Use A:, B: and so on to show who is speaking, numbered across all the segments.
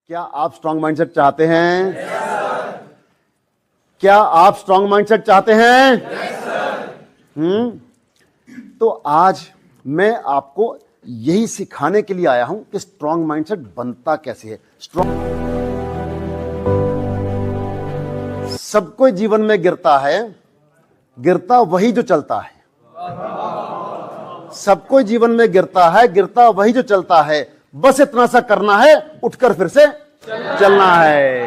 A: क्या आप strong mindset चाहते हैं? क्या आप स्ट्रांग माइंडसेट चाहते हैं? तो आज मैं आपको यही सिखाने के लिए आया हूं कि स्ट्रांग माइंडसेट बनता कैसे है। सबको जीवन में गिरता है, गिरता वही जो चलता है। सबको जीवन में गिरता है, गिरता वही जो चलता है। बस इतना सा करना है, उठकर फिर से चलना है।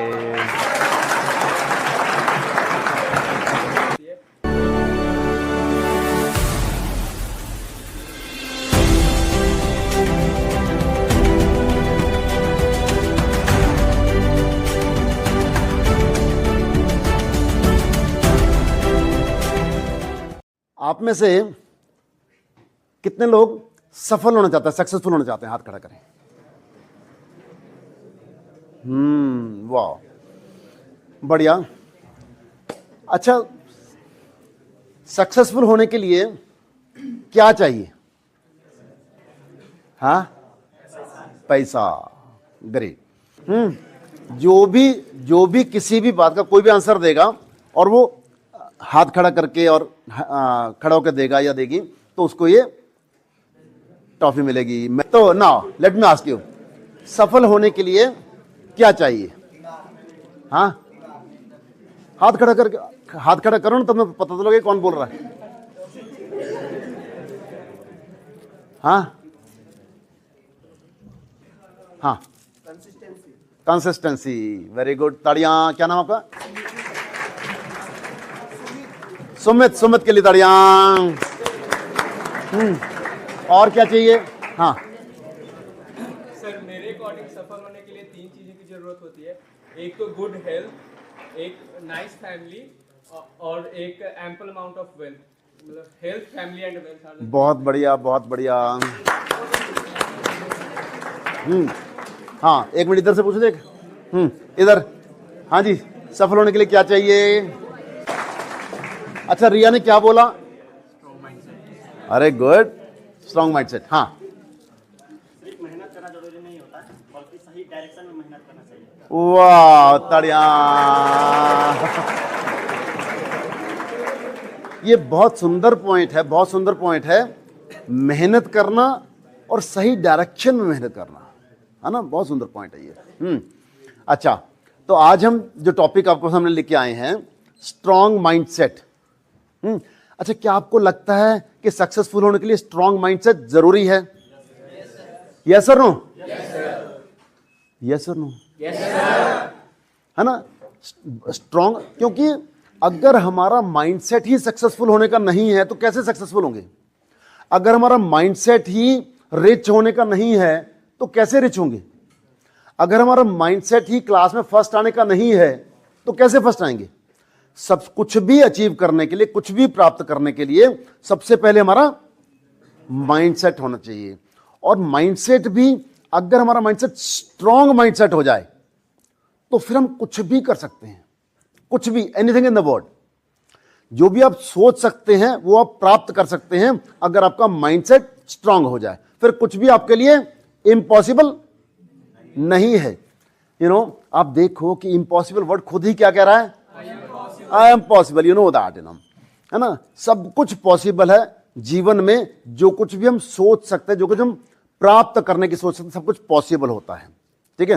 A: आप में से कितने लोग सफल होना चाहते हैं, सक्सेसफुल होना चाहते हैं? हाथ खड़ा करें। वाह, बढ़िया। अच्छा, सक्सेसफुल होने के लिए क्या चाहिए? हाँ, पैसा। ग्रेट। जो भी किसी भी बात का कोई भी आंसर देगा और वो हाथ खड़ा करके और खड़ा होकर देगा या देगी, तो उसको ये टॉफी मिलेगी। तो now let me ask you, सफल होने के लिए क्या चाहिए? हाँ, हाथ खड़ा करके, हाथ खड़ा करो ना, तो मैं पता तो लगे कौन बोल रहा है। हाँ हाँ, कंसिस्टेंसी। Very good, ताड़ियां। क्या नाम आपका? सुमित। सुमित के लिए ताड़ियां। और क्या चाहिए? हाँ
B: सर, मेरे अकॉर्डिंग सफल होने के लिए 3 चीज़ों की जरूरत होती है। एक तो गुड हेल्थ, एक नाइस फैमिली और एक एम्पल अमाउंट ऑफ वेल्थ। मतलब हेल्थ, फैमिली एंड वेल्थ।
A: बहुत बढ़िया, बहुत बढ़िया। हाँ, एक मिनट इधर से पूछो। देख, इधर। हाँ जी, सफल होने के लिए क्या चाहिए? अच्छा, रिया ने क्या बोला? अरे गुड, स्ट्रॉन्ग माइंडसेट। हाँ,
C: सिर्फ मेहनत करना जरूरी नहीं होता, बल्कि सही डायरेक्शन में मेहनत करना चाहिए।
A: वाह, ताड़ियां। ये बहुत सुंदर पॉइंट है, बहुत सुंदर पॉइंट है। मेहनत करना और सही डायरेक्शन में मेहनत करना, है ना? बहुत सुंदर पॉइंट है ये। अच्छा, तो आज हम जो टॉपिक आपको सामने लेके आए हैं, स्ट्रॉन्ग माइंडसेट। अच्छा, क्या आपको लगता है कि सक्सेसफुल होने के लिए स्ट्रॉन्ग माइंडसेट जरूरी है? यस और नो? यस और नो? है ना? स्ट्रॉन्ग, क्योंकि अगर हमारा माइंडसेट ही सक्सेसफुल होने का नहीं है तो कैसे सक्सेसफुल होंगे? अगर हमारा माइंडसेट ही रिच होने का नहीं है तो कैसे रिच होंगे? अगर हमारा माइंडसेट ही क्लास में फर्स्ट आने का नहीं है तो कैसे फर्स्ट आएंगे? सब कुछ भी अचीव करने के लिए, कुछ भी प्राप्त करने के लिए सबसे पहले हमारा माइंडसेट होना चाहिए। और माइंडसेट भी, अगर हमारा माइंडसेट स्ट्रॉन्ग माइंडसेट हो जाए तो फिर हम कुछ भी कर सकते हैं। कुछ भी, एनीथिंग इन द वर्ल्ड। जो भी आप सोच सकते हैं वो आप प्राप्त कर सकते हैं अगर आपका माइंडसेट स्ट्रॉन्ग हो जाए। फिर कुछ भी आपके लिए इम्पॉसिबल नहीं है। आप देखो कि इम्पॉसिबल वर्ड खुद ही क्या कह रहा है? I am possible. You know that, है ना? सब कुछ पॉसिबल है जीवन में। जो कुछ भी हम सोच सकते हैं, जो कुछ हम प्राप्त करने की सोच सकते हैं, सब कुछ पॉसिबल होता है। ठीक है,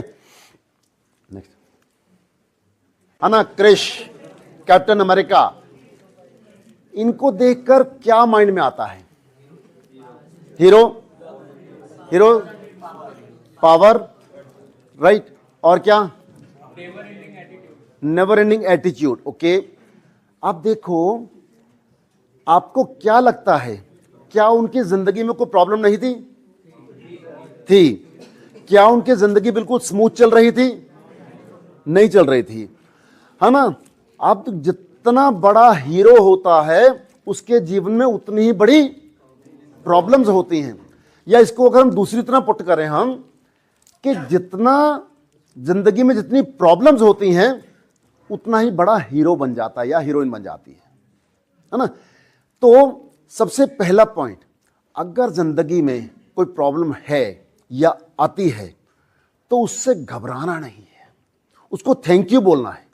A: नेक्स्ट, है ना? क्रिश, कैप्टन अमेरिका, इनको देखकर क्या माइंड में आता है? Hero, hero, power, right. और क्या? Never ending attitude. ओके, आप देखो, आपको क्या लगता है, क्या उनकी जिंदगी में कोई प्रॉब्लम नहीं थी? थी। क्या उनकी जिंदगी बिल्कुल स्मूथ चल रही थी? नहीं चल रही थी, है ना? अब जितना बड़ा हीरो होता है उसके जीवन में उतनी ही बड़ी प्रॉब्लम्स होती हैं। या इसको अगर हम दूसरी तरह पुट करें, हम कि जितना जिंदगी में जितनी प्रॉब्लम्स होती हैं उतना ही बड़ा हीरो बन जाता है या हीरोइन बन जाती है ना? तो सबसे पहला पॉइंट, अगर जिंदगी में कोई प्रॉब्लम है या आती है तो उससे घबराना नहीं है, उसको थैंक यू बोलना है।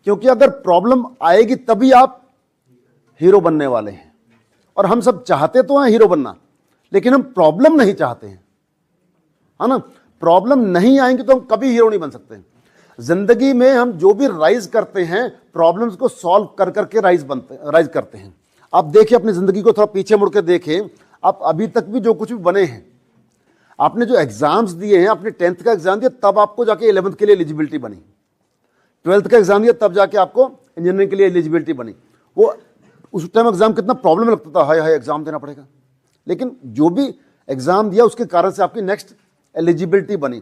A: क्योंकि अगर प्रॉब्लम आएगी तभी आप हीरो बनने वाले हैं। और हम सब चाहते तो हैं हीरो बनना, लेकिन हम प्रॉब्लम नहीं चाहते हैं, है ना। प्रॉब्लम नहीं आएंगे तो हम कभी हीरो नहीं बन सकते। जिंदगी में हम जो भी राइज करते हैं, प्रॉब्लम्स को सॉल्व कर करके राइज करते हैं। आप देखिए अपनी जिंदगी को थोड़ा पीछे मुड़ के देखें, आप अभी तक भी जो कुछ भी बने हैं, आपने जो एग्जाम्स दिए हैं, आपने 10th का एग्जाम दिया तब आपको जाके 11th के लिए एलिजिबिलिटी बनी, 12th का एग्जाम दिया तब जाके आपको इंजीनियरिंग के लिए एलिजिबिलिटी बनी। वो उस टाइम एग्जाम कितना प्रॉब्लम लगता था, हाय हाय एग्जाम देना पड़ेगा, लेकिन जो भी एग्जाम दिया उसके कारण से आपकी नेक्स्ट एलिजिबिलिटी बनी।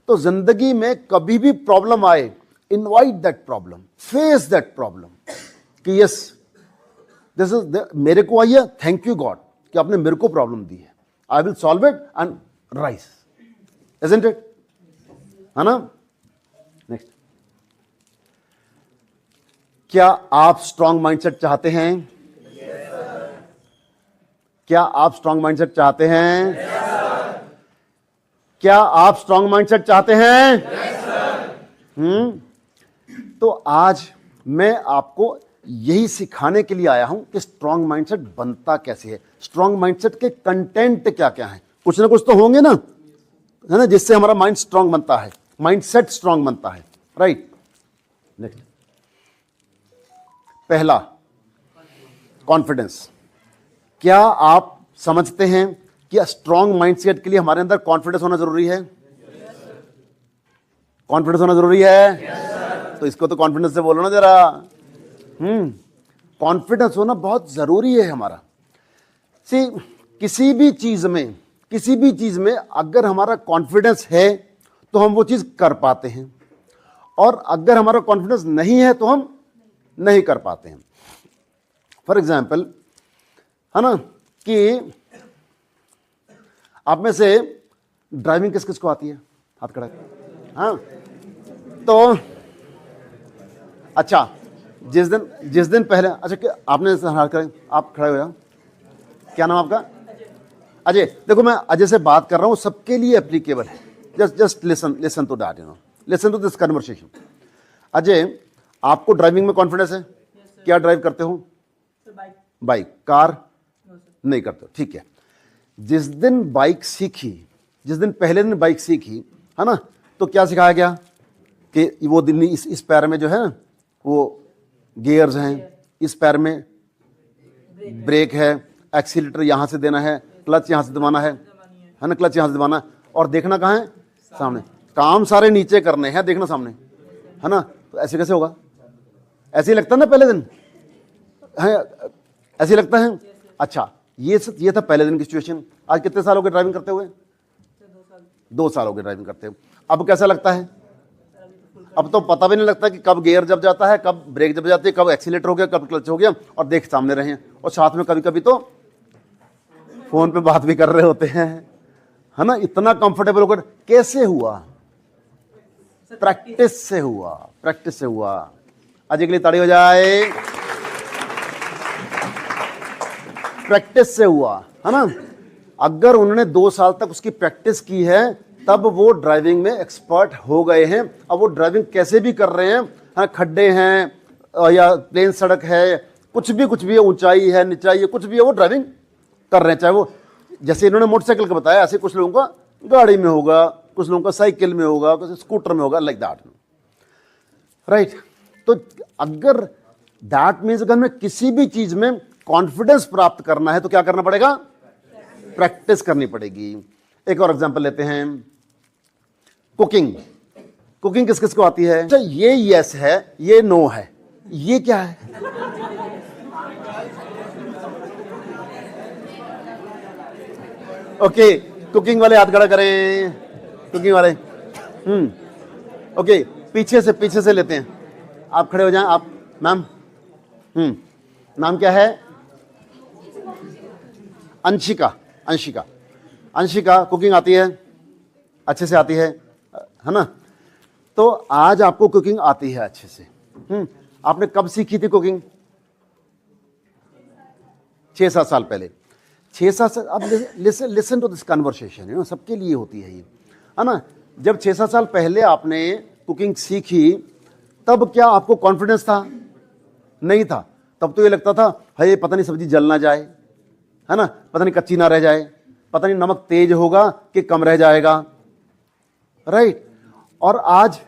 A: तो जिंदगी में कभी भी प्रॉब्लम आए, invite that problem, face that problem कि यस दिस इज मेरे को आई है, थैंक यू गॉड कि आपने मेरे को प्रॉब्लम दी है, I will solve it and rise, isn't it, है ना। नेक्स्ट, क्या आप स्ट्रॉन्ग माइंडसेट चाहते हैं? क्या आप स्ट्रॉन्ग माइंडसेट चाहते हैं? क्या आप स्ट्रॉन्ग माइंडसेट चाहते हैं? तो आज मैं आपको यही सिखाने के लिए आया हूं कि स्ट्रॉन्ग माइंडसेट बनता कैसे है, स्ट्रॉन्ग माइंडसेट के कंटेंट क्या क्या है। कुछ ना कुछ तो होंगे ना, है ना, जिससे हमारा माइंड स्ट्रॉन्ग बनता है, माइंडसेट स्ट्रॉन्ग बनता है, राइट। नेक्स्ट, पहला कॉन्फिडेंस। क्या आप समझते हैं कि स्ट्रॉन्ग माइंडसेट के लिए हमारे अंदर कॉन्फिडेंस होना जरूरी है? कॉन्फिडेंस होना जरूरी है? तो इसको तो कॉन्फिडेंस से बोलो ना जरा। कॉन्फिडेंस होना बहुत जरूरी है हमारा। सी, किसी भी चीज में अगर हमारा कॉन्फिडेंस है तो हम वो चीज कर पाते हैं, और अगर हमारा कॉन्फिडेंस नहीं है तो हम नहीं कर पाते हैं। फॉर एग्जाम्पल, है ना, कि आप में से ड्राइविंग किस किस को आती है? हाथ खड़ा करें। हाँ, तो अच्छा, जिस दिन पहले, अच्छा कि आपने हाथ करें, आप खड़े हो जाओ। क्या नाम आपका? अजय। देखो मैं अजय से बात कर रहा हूं, सबके लिए एप्लीकेबल है। Just listen to that, listen to this conversation. Ajay, आपको ड्राइविंग में कॉन्फिडेंस है? क्या ड्राइव करते हो? बाइक। कार नहीं करते हो, ठीक है। जिस दिन बाइक सीखी, जिस दिन पहले दिन बाइक सीखी, है ना, तो क्या सिखाया गया कि वो दिन इस पैर में जो है ना वो गियर्स हैं, इस पैर में ब्रेक है, एक्सीलेटर यहां से देना है, क्लच यहां से दबाना है ना, क्लच यहां से दबाना है, और देखना कहां है? सामने। काम सारे नीचे करने हैं, देखना सामने, है ना। तो ऐसे कैसे होगा? ऐसे ही लगता है ना पहले दिन, है ऐसे ही लगता है। अच्छा, ये था पहले दिन की सिचुएशन। आज कितने साल हो गए ड्राइविंग करते हुए? 2 साल हो गए ड्राइविंग करते हुए। अब कैसा लगता है? अब तो पता भी नहीं लगता कि कब गियर जब जाता है, कब ब्रेक जब जाती है, कब एक्सीलेटर हो गया, कब क्लच हो गया, और देख सामने रहे हैं, और साथ में कभी कभी तो फोन पे बात भी कर रहे होते हैं, है ना। इतना कंफर्टेबल होकर कैसे हुआ? प्रैक्टिस से हुआ, प्रैक्टिस से हुआ। अजय के लिए ताड़ी हो जाए। प्रैक्टिस से हुआ, है ना। अगर उन्होंने 2 साल तक उसकी प्रैक्टिस की है तब वो ड्राइविंग में एक्सपर्ट हो गए हैं। अब वो ड्राइविंग कैसे भी कर रहे हैं, खड्डे हैं या प्लेन सड़क है, कुछ भी है, ऊंचाई है, निचाई है, कुछ भी है, वो ड्राइविंग कर रहे हैं। चाहे वो जैसे इन्होंने मोटरसाइकिल का बताया, ऐसे कुछ लोगों का गाड़ी में होगा, कुछ लोगों का साइकिल में होगा, कुछ स्कूटर में होगा, लाइक दैट, राइट। तो अगर दैट मीन्स अगर हमें किसी भी चीज में कॉन्फिडेंस प्राप्त करना है तो क्या करना पड़ेगा? प्रैक्टिस करनी पड़ेगी। एक और एग्जांपल लेते हैं, कुकिंग। कुकिंग किस किस को आती है? अच्छा, ये यस है, ये नो है, ये क्या है? ओके, कुकिंग वाले हाथ खड़ा करें, कुकिंग वाले। ओके, पीछे से लेते हैं, आप खड़े हो जाएं। आप मैम, नाम क्या है? अंशिका। अंशिका, कुकिंग आती है? अच्छे से आती है ना। तो आज आपको कुकिंग आती है अच्छे से। आपने कब सीखी थी कुकिंग? 6-7 साल पहले। 6-7 साल। अब लिसन टू दिस कन्वर्सेशन, सबके लिए होती है ये, है ना। जब 6-7 साल पहले आपने कुकिंग सीखी, तब क्या आपको कॉन्फिडेंस था? नहीं था। तब तो ये लगता था, हे पता नहीं सब्जी जल ना जाए, है ना, पता नहीं कच्ची ना रह जाए, पता नहीं नमक तेज होगा कि कम रह जाएगा, राइट। और आज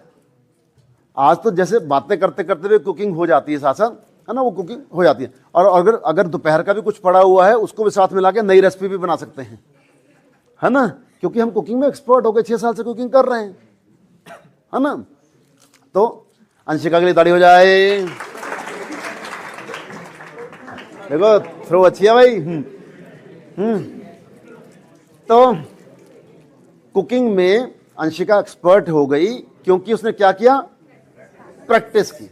A: तो जैसे बातें करते करते भी कुकिंग हो जाती है साथ साथ, है ना, वो कुकिंग हो जाती है। और अगर दोपहर का भी कुछ पड़ा हुआ है उसको भी साथ मिला के नई रेसिपी भी बना सकते हैं, है ना, क्योंकि हम कुकिंग में एक्सपर्ट हो गए, 6 साल से कुकिंग कर रहे हैं, है ना। तो अंशिका के लिए ताड़ी हो जाए। देखो थ्रो अच्छी है भाई। तो कुकिंग में अंशिका एक्सपर्ट हो गई क्योंकि उसने क्या किया? प्रैक्टिस की।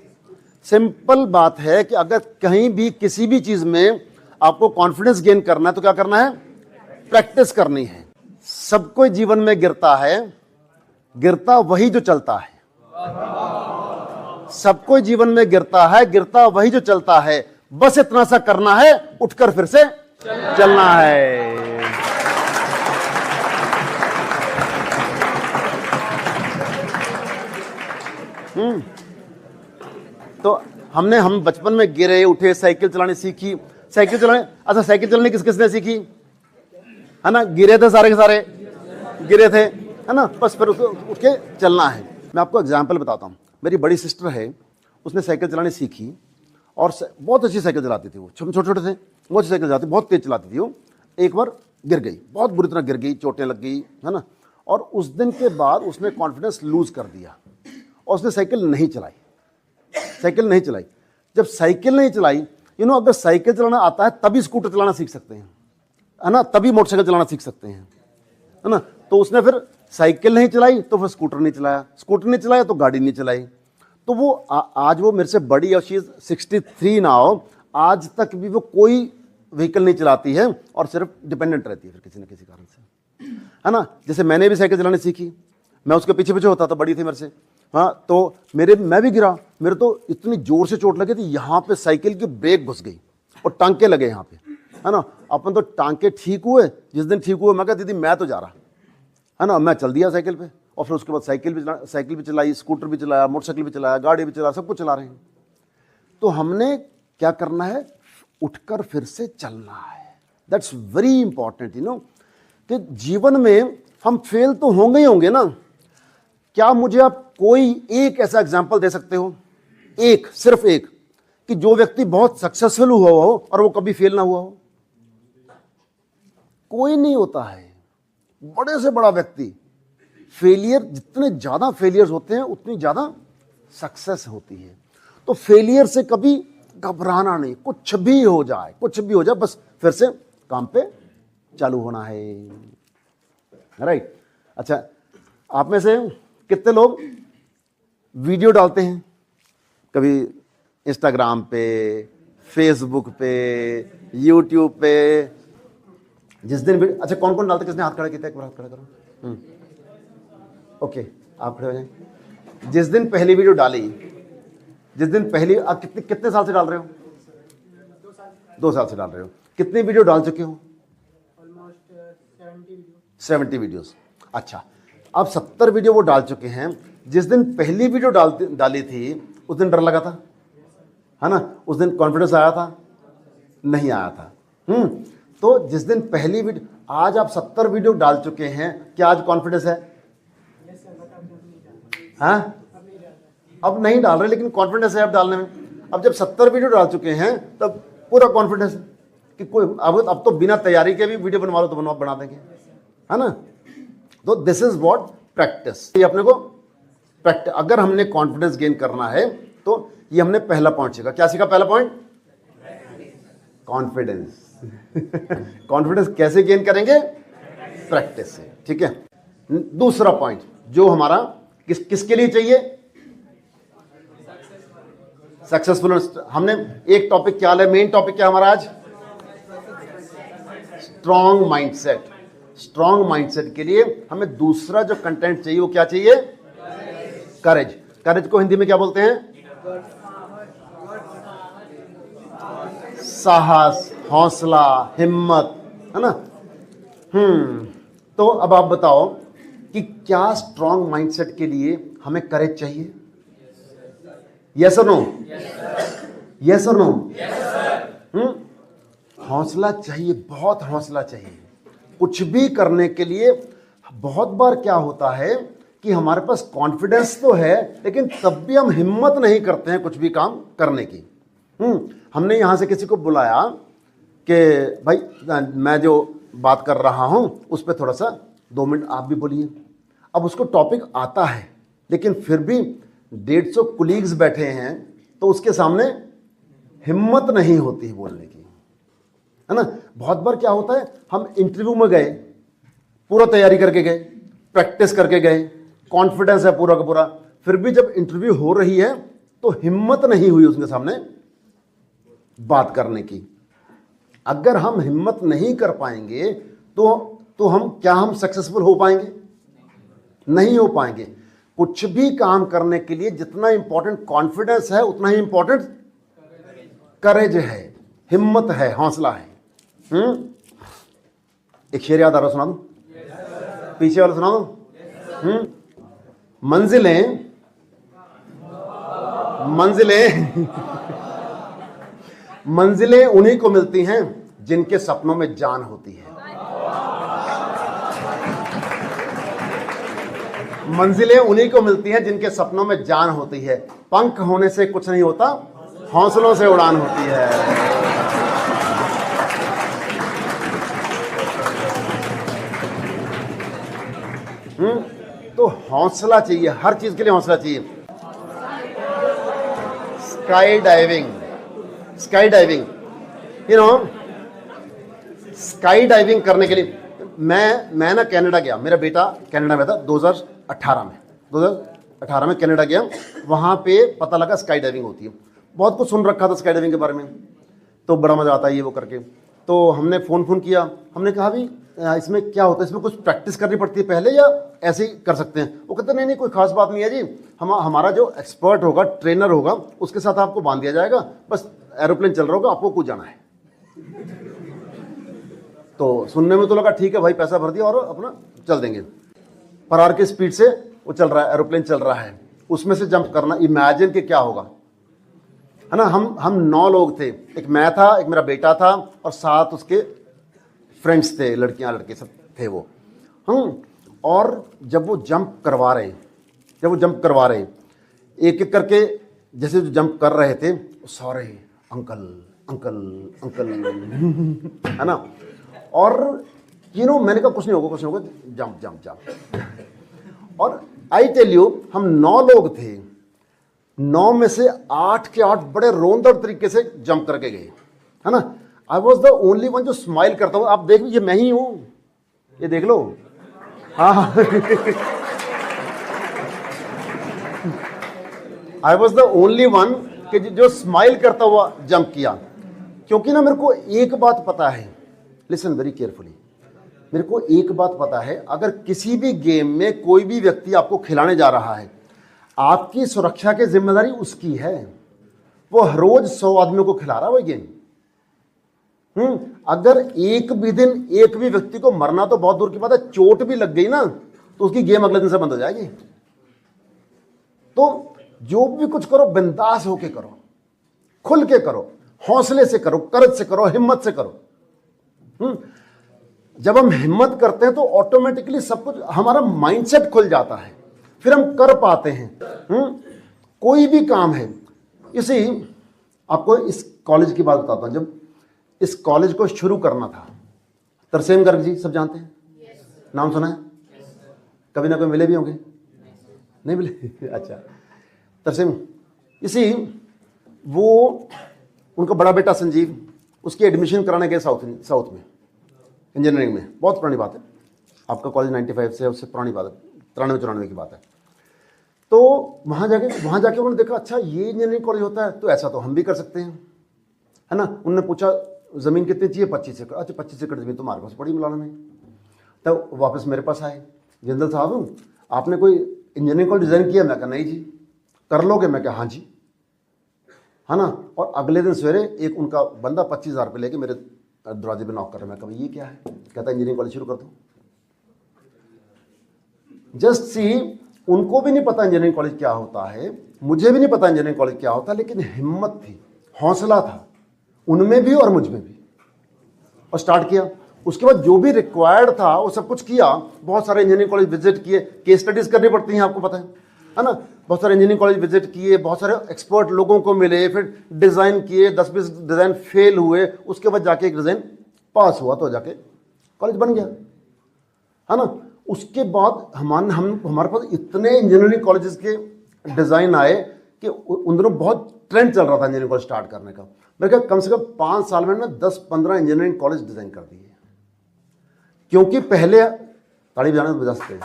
A: सिंपल बात है कि अगर कहीं भी किसी भी चीज में आपको कॉन्फिडेंस गेन करना है तो क्या करना है? प्रैक्टिस करनी है। सब कोई जीवन में गिरता है, गिरता वही जो चलता है। सब कोई जीवन में गिरता है, गिरता वही जो चलता है। बस इतना सा करना है, उठकर फिर से चलना है। तो हम बचपन में गिरे उठे, साइकिल चलानी सीखी, साइकिल चलाने किस किसने सीखी, है ना? गिरे थे सारे के सारे, गिरे थे, है ना, बस फिर उसको उठ के चलना है। मैं आपको एग्जाम्पल बताता हूँ। मेरी बड़ी सिस्टर है, उसने साइकिल चलानी सीखी और बहुत अच्छी साइकिल चलाती थी। वो छोटे छोटे थे, बहुत अच्छी साइकिल चलाती, बहुत तेज चलाती थी वो। एक बार गिर गई, बहुत बुरी तरह गिर गई, चोटें लग गई, है ना। और उस दिन के बाद उसने कॉन्फिडेंस लूज कर दिया और उसने साइकिल नहीं चलाई। जब साइकिल नहीं चलाई, अगर साइकिल चलाना आता है तभी स्कूटर चलाना सीख सकते हैं, है ना, तभी मोटरसाइकिल चलाना सीख सकते हैं, है ना। तो उसने फिर साइकिल नहीं चलाई तो फिर स्कूटर नहीं चलाया तो गाड़ी नहीं चलाई। तो वो आज वो मेरे से बड़ी है, शी इज 63 नाउ, आज तक भी वो कोई व्हीकल नहीं चलाती है और सिर्फ डिपेंडेंट रहती है फिर किसी न किसी कारण से, है ना। जैसे मैंने भी साइकिल चलानी सीखी, मैं उसके पीछे पीछे होता था, बड़ी थी मेरे से, हाँ, तो मैं भी गिरा, मेरे तो इतनी जोर से चोट लगी थी, यहाँ पे साइकिल की ब्रेक घुस गई और टांके लगे यहाँ पे, है ना। अपन तो टांके ठीक हुए, जिस दिन ठीक हुए मैं कहा दीदी मैं तो जा रहा, है ना, मैं चल दिया साइकिल पे। और फिर उसके बाद साइकिल भी चलाई, स्कूटर भी चलाया, मोटरसाइकिल भी चलाया, गाड़ी भी चलाया, सब कुछ चला रहे हैं। तो हमने क्या करना है? उठकर फिर से चलना है। दैट्स वेरी इंपॉर्टेंट, कि जीवन में हम फेल तो होंगे ही होंगे ना। क्या मुझे आप कोई एक ऐसा एग्जाम्पल दे सकते हो, सिर्फ एक, कि जो व्यक्ति बहुत सक्सेसफुल हुआ हो और वो कभी फेल ना हुआ हो? कोई नहीं होता है। बड़े से बड़ा व्यक्ति, फेलियर, जितने ज्यादा फेलियर्स होते हैं उतनी ज्यादा सक्सेस होती है। तो फेलियर से कभी घबराना नहीं, कुछ भी हो जाए, बस फिर से काम पे चालू होना है, राइट। अच्छा, आप में से कितने लोग वीडियो डालते हैं? कभी इंस्टाग्राम पे, फेसबुक पे, यूट्यूब पे, जिस दिन अच्छा कौन कौन डालते? किसने हाथ खड़ा किया? एक बार हाथ खड़ा करो। ओके, आप खड़े हो जाए। जिस दिन पहली वीडियो डाली, आप कितने साल से डाल रहे हो? 2 साल से डाल रहे हो। कितनी वीडियो डाल चुके हो? Almost 70 videos. अच्छा, अब 70 वीडियो वो डाल चुके हैं। जिस दिन पहली वीडियो डाली थी उस दिन डर लगा था, है ना? उस दिन कॉन्फिडेंस आया था? नहीं आया था। तो जिस दिन पहली वीडियो, आज आप 70 वीडियो डाल चुके हैं, क्या आज कॉन्फिडेंस है? हाँ, अब नहीं डाल रहे, लेकिन कॉन्फिडेंस है अब डालने में। अब जब 70 वीडियो डाल चुके हैं तब पूरा कॉन्फिडेंस है कि कोई अब तो बिना तैयारी के भी वीडियो बनवा लो तो बना देंगे, है ना। तो दिस इज व्हाट प्रैक्टिस। ये अपने को प्रैक्टिस, अगर हमने कॉन्फिडेंस गेन करना है तो ये हमने पहला पॉइंट सीखा। क्या सीखा? पहला पॉइंट कॉन्फिडेंस। कॉन्फिडेंस कैसे गेन करेंगे? प्रैक्टिस से, ठीक है। दूसरा पॉइंट जो हमारा किसके लिए चाहिए? सक्सेसफुल। हमने एक टॉपिक क्या है, मेन टॉपिक क्या हमारा आज? Strong mindset. स्ट्रॉन्ग माइंडसेट के लिए हमें दूसरा जो कंटेंट चाहिए वो क्या चाहिए? करेज। करेज को हिंदी में क्या बोलते हैं? साहस, हौसला, हिम्मत, है ना। तो अब आप बताओ कि क्या स्ट्रांग माइंडसेट के लिए हमें करेज चाहिए? यस और नो? यस और नो? हौसला चाहिए, बहुत हौसला चाहिए। कुछ भी करने के लिए बहुत बार क्या होता है कि हमारे पास कॉन्फिडेंस तो है, लेकिन तब भी हम हिम्मत नहीं करते हैं कुछ भी काम करने की। हमने यहां से किसी को बुलाया कि भाई मैं जो बात कर रहा हूं उस पर थोड़ा सा 2 मिनट आप भी बोलिए। अब उसको टॉपिक आता है, लेकिन फिर भी 150 कुलीग्स बैठे हैं, तो उसके सामने हिम्मत नहीं होती है बोलने की, है ना। बहुत बार क्या होता है, हम इंटरव्यू में गए, पूरा तैयारी करके गए, प्रैक्टिस करके गए, कॉन्फिडेंस है पूरा का पूरा, फिर भी जब इंटरव्यू हो रही है तो हिम्मत नहीं हुई उसके सामने बात करने की। अगर हम हिम्मत नहीं कर पाएंगे तो हम सक्सेसफुल हो पाएंगे? नहीं हो पाएंगे। कुछ भी काम करने के लिए जितना इंपॉर्टेंट कॉन्फिडेंस है, उतना ही इंपॉर्टेंट करेज है, हिम्मत है, हौसला है। एक शेर याद आ रहा, सुना दूं? पीछे वाला सुना दूं? मंजिलें मंजिलें उन्हीं को मिलती हैं जिनके सपनों में जान होती है। मंजिलें उन्हीं को मिलती हैं जिनके सपनों में जान होती है। पंख होने से कुछ नहीं होता, हौसलों से उड़ान होती है। तो हौसला चाहिए, हर चीज के लिए हौसला चाहिए। स्काई डाइविंग, स्काई डाइविंग करने के लिए मैं ना कनाडा गया। मेरा बेटा कनाडा में था 2018 में कनाडा गया। वहां पे पता लगा स्काई डाइविंग होती है। बहुत कुछ सुन रखा था स्काई डाइविंग के बारे में, तो बड़ा मजा आता है ये वो करके। तो हमने फोन किया, हमने कहा भी इसमें क्या होता है, इसमें कुछ प्रैक्टिस करनी पड़ती है पहले या ऐसे ही कर सकते हैं? वो कहते नहीं कोई खास बात नहीं है जी, हमारा जो एक्सपर्ट होगा, ट्रेनर होगा, उसके साथ आपको बांध दिया जाएगा, बस एरोप्लेन चल रहा होगा, आपको कूद जाना है। तो सुनने में तो लगा ठीक है भाई, पैसा भर दिया और अपना चल देंगे। पर आर की स्पीड से वो चल रहा है, एरोप्लेन चल रहा है, उसमें से जंप करना, इमेजिन कि क्या होगा, है ना। हम 9 लोग थे, एक मैं था, एक मेरा बेटा था और 7 उसके फ्रेंड्स थे, लड़कियां लड़के सब थे वो। और जब वो जंप करवा रहे, एक एक करके जैसे जो जंप कर रहे थे, सारे अंकल अंकल अंकल है ना। और मैंने कहा कुछ नहीं होगा, जंप। और आई टेल यू, हम 9 लोग थे, 9 में से 8 के 8 बड़े रोंदड़ तरीके से जंप करके गए, है ना। I was the only one जो स्माइल करता हूं। आप देख, ये मैं ही हूं, ये देख लो। हाँ I was the only one कि जो स्माइल करता हुआ जंप किया। क्योंकि ना मेरे को एक बात पता है, लिसन वेरी केयरफुली, मेरे को एक बात पता है, अगर किसी भी गेम में कोई भी व्यक्ति आपको खिलाने जा रहा है, आपकी सुरक्षा की जिम्मेदारी उसकी है। वो हर रोज 100 आदमियों को खिला रहा है वो गेम। अगर एक भी दिन एक भी व्यक्ति को मरना तो बहुत दूर की बात है, चोट भी लग गई ना तो उसकी गेम अगले दिन से बंद हो जाएगी। तो जो भी कुछ करो बिंदास होके करो, खुल के करो, हौसले से करो, करज से करो, हिम्मत से करो। जब हम हिम्मत करते हैं तो ऑटोमेटिकली सब कुछ, हमारा माइंडसेट खुल जाता है, फिर हम कर पाते हैं। कोई भी काम है। इसी आपको इस कॉलेज की बात बताता हूं। जब इस कॉलेज को शुरू करना था, तरसेम गर्ग जी सब जानते हैं, नाम सुना है? कभी ना कभी मिले भी होंगे, नहीं मिले? अच्छा, तरसेम, इसी वो उनका बड़ा बेटा संजीव, उसकी एडमिशन कराने गए साउथ में इंजीनियरिंग में। बहुत पुरानी बात है, आपका कॉलेज 95 से, उससे पुरानी बात है, 93-94 की बात है। तो वहाँ जाके उन्होंने देखा, अच्छा ये इंजीनियरिंग कॉलेज होता है, तो ऐसा तो हम भी कर सकते हैं, है ना। उन्होंने पूछा ज़मीन कितनी चाहिए? 25 एकड़। अच्छा 25 एकड़ ज़मीन तुम्हारे पास पड़ी मौलाना में। तब वापस मेरे पास आए, जनरल साहब आपने कोई इंजीनियरिंग कॉलेज डिज़ाइन किया? मैं कहा नहीं जी। कर लोगे? मैं कहा हाँ जी, है ना। और अगले दिन सवेरे एक उनका बंदा 25,000 रुपये लेके मेरे दरवाजे पे नॉक कर रहा है। मैं कहा ये क्या है? कहता इंजीनियरिंग कॉलेज शुरू कर दो। जस्ट सी, उनको भी नहीं पता इंजीनियरिंग कॉलेज क्या होता है, मुझे भी नहीं पता इंजीनियरिंग कॉलेज क्या होता है, लेकिन हिम्मत थी, हौसला था उनमें भी और मुझ में भी, और स्टार्ट किया। उसके बाद जो भी रिक्वायर्ड था वो सब कुछ किया। बहुत सारे इंजीनियरिंग कॉलेज विजिट किए, केस स्टडीज करनी पड़ती हैं, आपको पता है ना। बहुत सारे इंजीनियरिंग कॉलेज विजिट किए, बहुत सारे एक्सपर्ट लोगों को मिले, फिर डिज़ाइन किए, 10-20 डिज़ाइन फेल हुए, उसके बाद जाके एक डिज़ाइन पास हुआ तो जाके कॉलेज बन गया, है ना। उसके बाद हमारे पास इतने इंजीनियरिंग कॉलेजेस के डिज़ाइन आए कि उन दिनों बहुत ट्रेंड चल रहा था इंजीनियरिंग कॉलेज स्टार्ट करने का। मेरे ख्याल कम से कम 5 साल में ना 10-15 इंजीनियरिंग कॉलेज डिज़ाइन कर दिए, क्योंकि पहले ताड़ी बजाने बजा सकते हैं,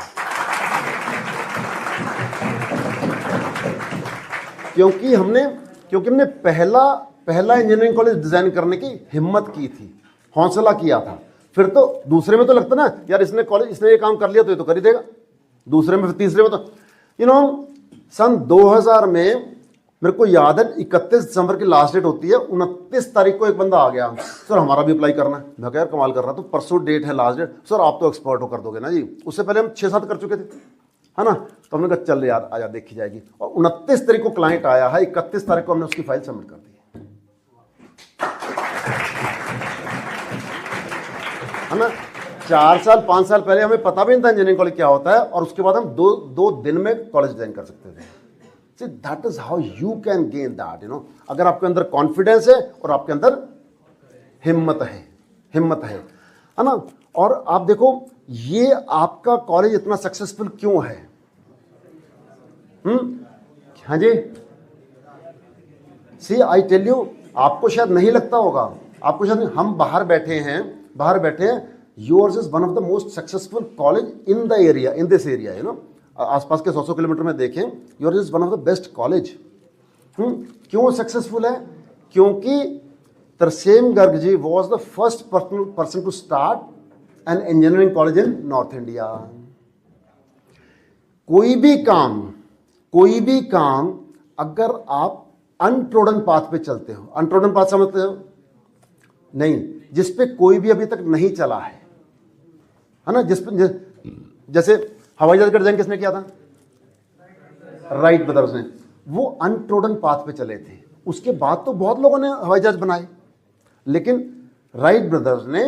A: क्योंकि हमने पहला इंजीनियरिंग कॉलेज डिज़ाइन करने की हिम्मत की थी, हौसला किया था। फिर तो दूसरे में तो लगता ना यार इसने ये काम कर लिया तो ये तो कर ही देगा, दूसरे में, फिर तीसरे में तो सन 2000 में मेरे को याद है 31 दिसंबर की लास्ट डेट होती है, 29 तारीख को एक बंदा आ गया, सर हमारा भी अप्लाई करना है। मैं कहा यार कमाल कर रहा, तो परसों डेट है लास्ट डेट, सर आप तो एक्सपर्ट हो कर दोगे ना जी। उससे पहले हम 6-7 कर चुके थे, है ना। तो हमने कहा चल यार आजा देखी जाएगी, और 29 तारीख को क्लाइंट आया है, 31 तारीख को हमने उसकी फाइल सबमिट कर दी, है ना। 4-5 साल पहले हमें पता भी नहीं था इंजीनियरिंग कॉलेज क्या होता है, और उसके बाद हम दो दिन में कॉलेज डिजाइन कर सकते थे। See, that is how you can gain that, अगर आपके अंदर कॉन्फिडेंस है और आपके अंदर हिम्मत है ना। और आप देखो ये आपका कॉलेज इतना सक्सेसफुल क्यों है? हाँ जी, सी आई टेल यू, आपको शायद नहीं लगता होगा, आपको शायद हम बाहर बैठे हैं, yours is one of the most successful college in the area, in this area, आसपास के 100 किलोमीटर में देखें, yours is one of the best college. क्यों सक्सेसफुल है? क्योंकि Tarsem Garg ji was the first person to start an engineering college in North India. कोई भी काम अगर आप अनट्रोडन पाथ पे चलते हो, अनट्रोडन पाथ समझते हो नहीं, जिस पे कोई भी अभी तक नहीं चला है ना, जैसे हवाई जहाज का डिजाइन किसने किया था? राइट ब्रदर्स ने। वो अनट्रोडन पाथ पे चले थे, उसके बाद तो बहुत लोगों ने हवाई जहाज बनाए, लेकिन राइट ब्रदर्स ने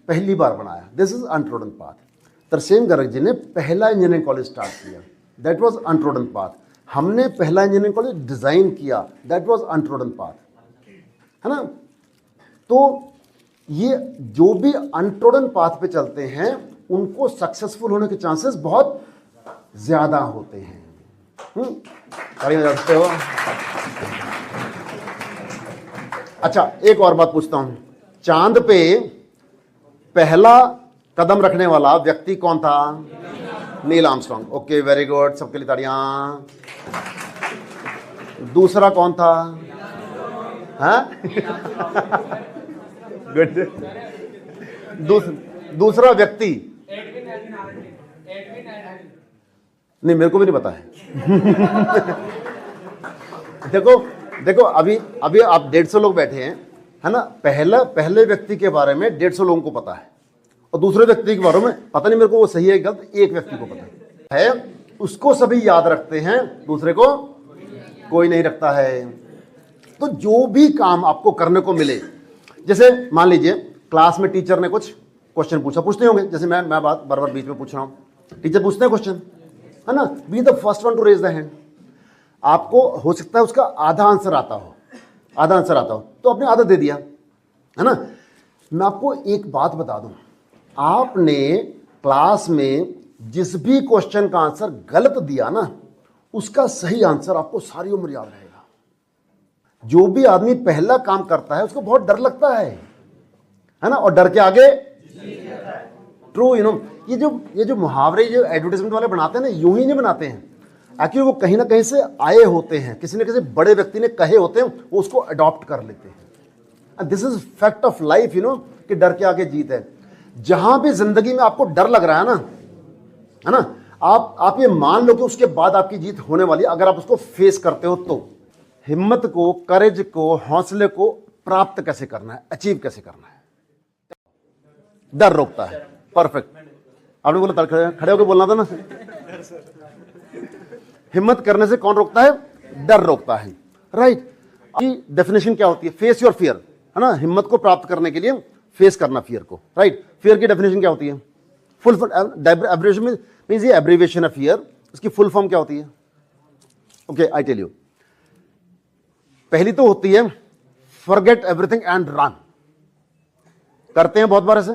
A: पहली बार बनाया। This is untrodden path. Tarsem Garg ji ने पहला इंजीनियरिंग कॉलेज स्टार्ट किया, दैट वाज अनट्रोडन पाथ। हमने पहला इंजीनियरिंग कॉलेज डिजाइन किया, दैट वाज अनट्रोडन पाथ, है ना। तो ये जो भी अनट्रोडन पाथ पे चलते हैं उनको सक्सेसफुल होने के चांसेस बहुत ज्यादा होते हैं। जानते हो? अच्छा, एक और बात पूछता हूं, चांद पे पहला कदम रखने वाला व्यक्ति कौन था? Neil Armstrong. Okay, very good, सबके लिए ताड़ियां। दूसरा कौन था? हाँ गुड। दूसरा व्यक्ति नहीं, मेरे को भी नहीं पता है। देखो अभी आप 150 लोग बैठे हैं, है ना। पहले व्यक्ति के बारे में 150 लोगों को पता है, और दूसरे व्यक्ति के बारे में पता नहीं मेरे को वो सही है गलत, एक व्यक्ति को पता है, उसको सभी याद रखते हैं, दूसरे को कोई नहीं रखता है। तो जो भी काम आपको करने को मिले, जैसे मान लीजिए क्लास में टीचर ने कुछ क्वेश्चन पूछते होंगे, जैसे मैं बात बार बीच में पूछ रहा हूं, टीचर पूछते हैं क्वेश्चन, है ना। Be the first one to raise the hand. आपको हो सकता है उसका आधा आंसर आता हो, तो आपने आधा दे दिया, है ना। मैं आपको एक बात बता दूं, आपने क्लास में जिस भी क्वेश्चन का आंसर गलत दिया ना, उसका सही आंसर आपको सारी उम्र याद रहेगा। जो भी आदमी पहला काम करता है उसको बहुत डर लगता है ना, और डर के आगे ट्रू, ये जो मुहावरे जो एडवर्टाइजमेंट वाले बनाते हैं ना, यूं ही नहीं बनाते हैं, एक्चुअली वो कहीं ना कहीं से आए होते हैं, किसी न किसी बड़े व्यक्ति ने कहे होते हैं, वो उसको अडॉप्ट कर लेते हैं। This is fact of life, कि डर के आगे जीत है। जहां भी जिंदगी में आपको डर लग रहा है ना, आप ये मान लो कि उसके बाद आपकी जीत होने वाली है, अगर आप उसको फेस करते हो तो। हिम्मत को, करेज को, हौसले को प्राप्त कैसे करना है, अचीव कैसे करना है, डर रोकता है। परफेक्ट, आपने बोला खड़े होकर बोलना था ना। हिम्मत करने से कौन रोकता है? डर रोकता है, राइट। की डेफिनेशन क्या होती है? फेस योर फियर, है ना। हिम्मत को प्राप्त करने के लिए फेस करना फियर को, राइट। फियर की डेफिनेशन क्या होती है? फुल एब्रिविएशन मींस ये एब्रिविएशन है फियर, उसकी फुल फॉर्म क्या होती है? Okay, I tell you. पहली तो होती है फॉरगेट एवरीथिंग एंड रन। करते हैं बहुत बार ऐसे,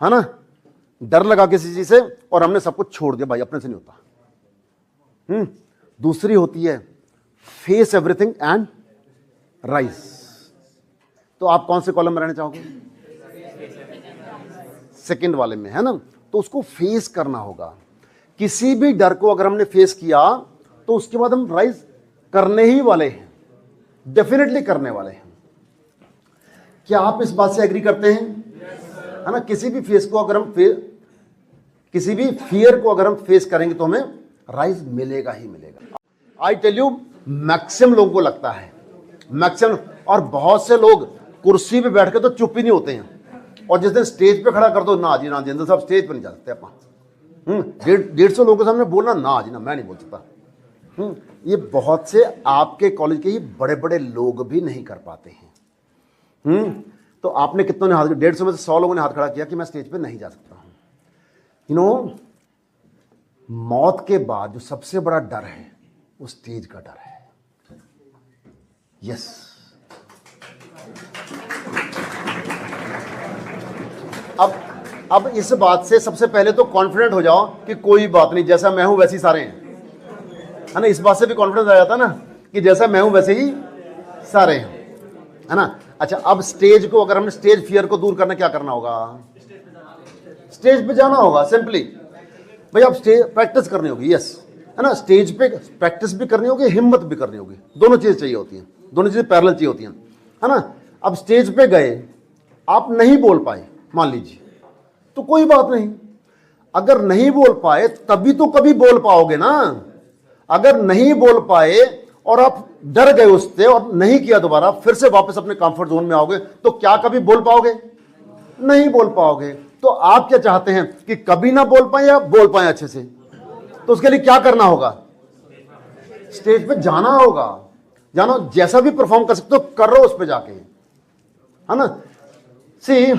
A: है ना, डर लगा किसी चीज से और हमने सब कुछ छोड़ दिया, भाई अपने से नहीं होता। दूसरी होती है फेस एवरीथिंग एंड राइज। तो आप कौन से कॉलम में रहना चाहोगे? सेकंड वाले में, है ना। तो उसको फेस करना होगा। किसी भी डर को अगर हमने फेस किया तो उसके बाद हम राइज करने ही वाले हैं, डेफिनेटली करने वाले हैं। क्या आप इस बात से एग्री करते हैं? है ना। किसी भी फेस को अगर हम किसी भी फियर को अगर हम फेस करेंगे तो हमें राइज मिलेगा ही मिलेगा। आई टेल यू, मैक्सिमम लोगों को लगता है, मैक्सिमम, और बहुत से लोग कुर्सी पे बैठ के तो चुप ही नहीं होते हैं, और जिस दिन स्टेज पे खड़ा कर दो, ना जी ना जिंदर साहब स्टेज पे नहीं जा सकते आप। 150 लोगों के सामने बोलना, ना जी ना, मैं नहीं बोल सकता। ये बहुत से आपके कॉलेज के ही बड़े बड़े लोग भी नहीं कर पाते हैं। तो आपने कितनों ने हाथ, 150 में से 100 लोगों ने हाथ खड़ा किया कि मैं स्टेज पे नहीं जा सकता हूं। यू नो, मौत के बाद जो सबसे बड़ा डर है वो स्टेज का डर है। यस, अब इस बात से सबसे पहले तो कॉन्फिडेंट हो जाओ कि कोई बात नहीं, जैसा मैं हूं वैसे ही सारे हैं, है ना। इस बात से भी कॉन्फिडेंस आ जाता ना कि जैसा मैं हूं वैसे ही सारे हैं, है ना। अच्छा, अब स्टेज को, अगर हमने स्टेज फियर को दूर करना, क्या करना होगा? स्टेज पे जाना होगा, सिंपली। भाई आप स्टेज प्रैक्टिस करनी होगी, यस, है ना। स्टेज पे प्रैक्टिस भी करनी होगी, हिम्मत भी करनी होगी, दोनों चीजें चाहिए होती हैं, दोनों चीजें पैरेलल चाहिए होती हैं, है ना। अब स्टेज पे गए, आप नहीं बोल पाए मान लीजिए, तो कोई बात नहीं। अगर नहीं बोल पाए तभी तो कभी बोल पाओगे ना। अगर नहीं बोल पाए और आप डर गए उससे और नहीं किया दोबारा, फिर से वापस अपने कंफर्ट जोन में आओगे, तो क्या कभी बोल पाओगे? नहीं बोल पाओगे। तो आप क्या चाहते हैं कि कभी ना बोल पाए या बोल पाए अच्छे से? तो उसके लिए क्या करना होगा? स्टेज पे जाना होगा, जानो, जैसा भी परफॉर्म कर सकते हो करो उस पे जाके, है ना। सी,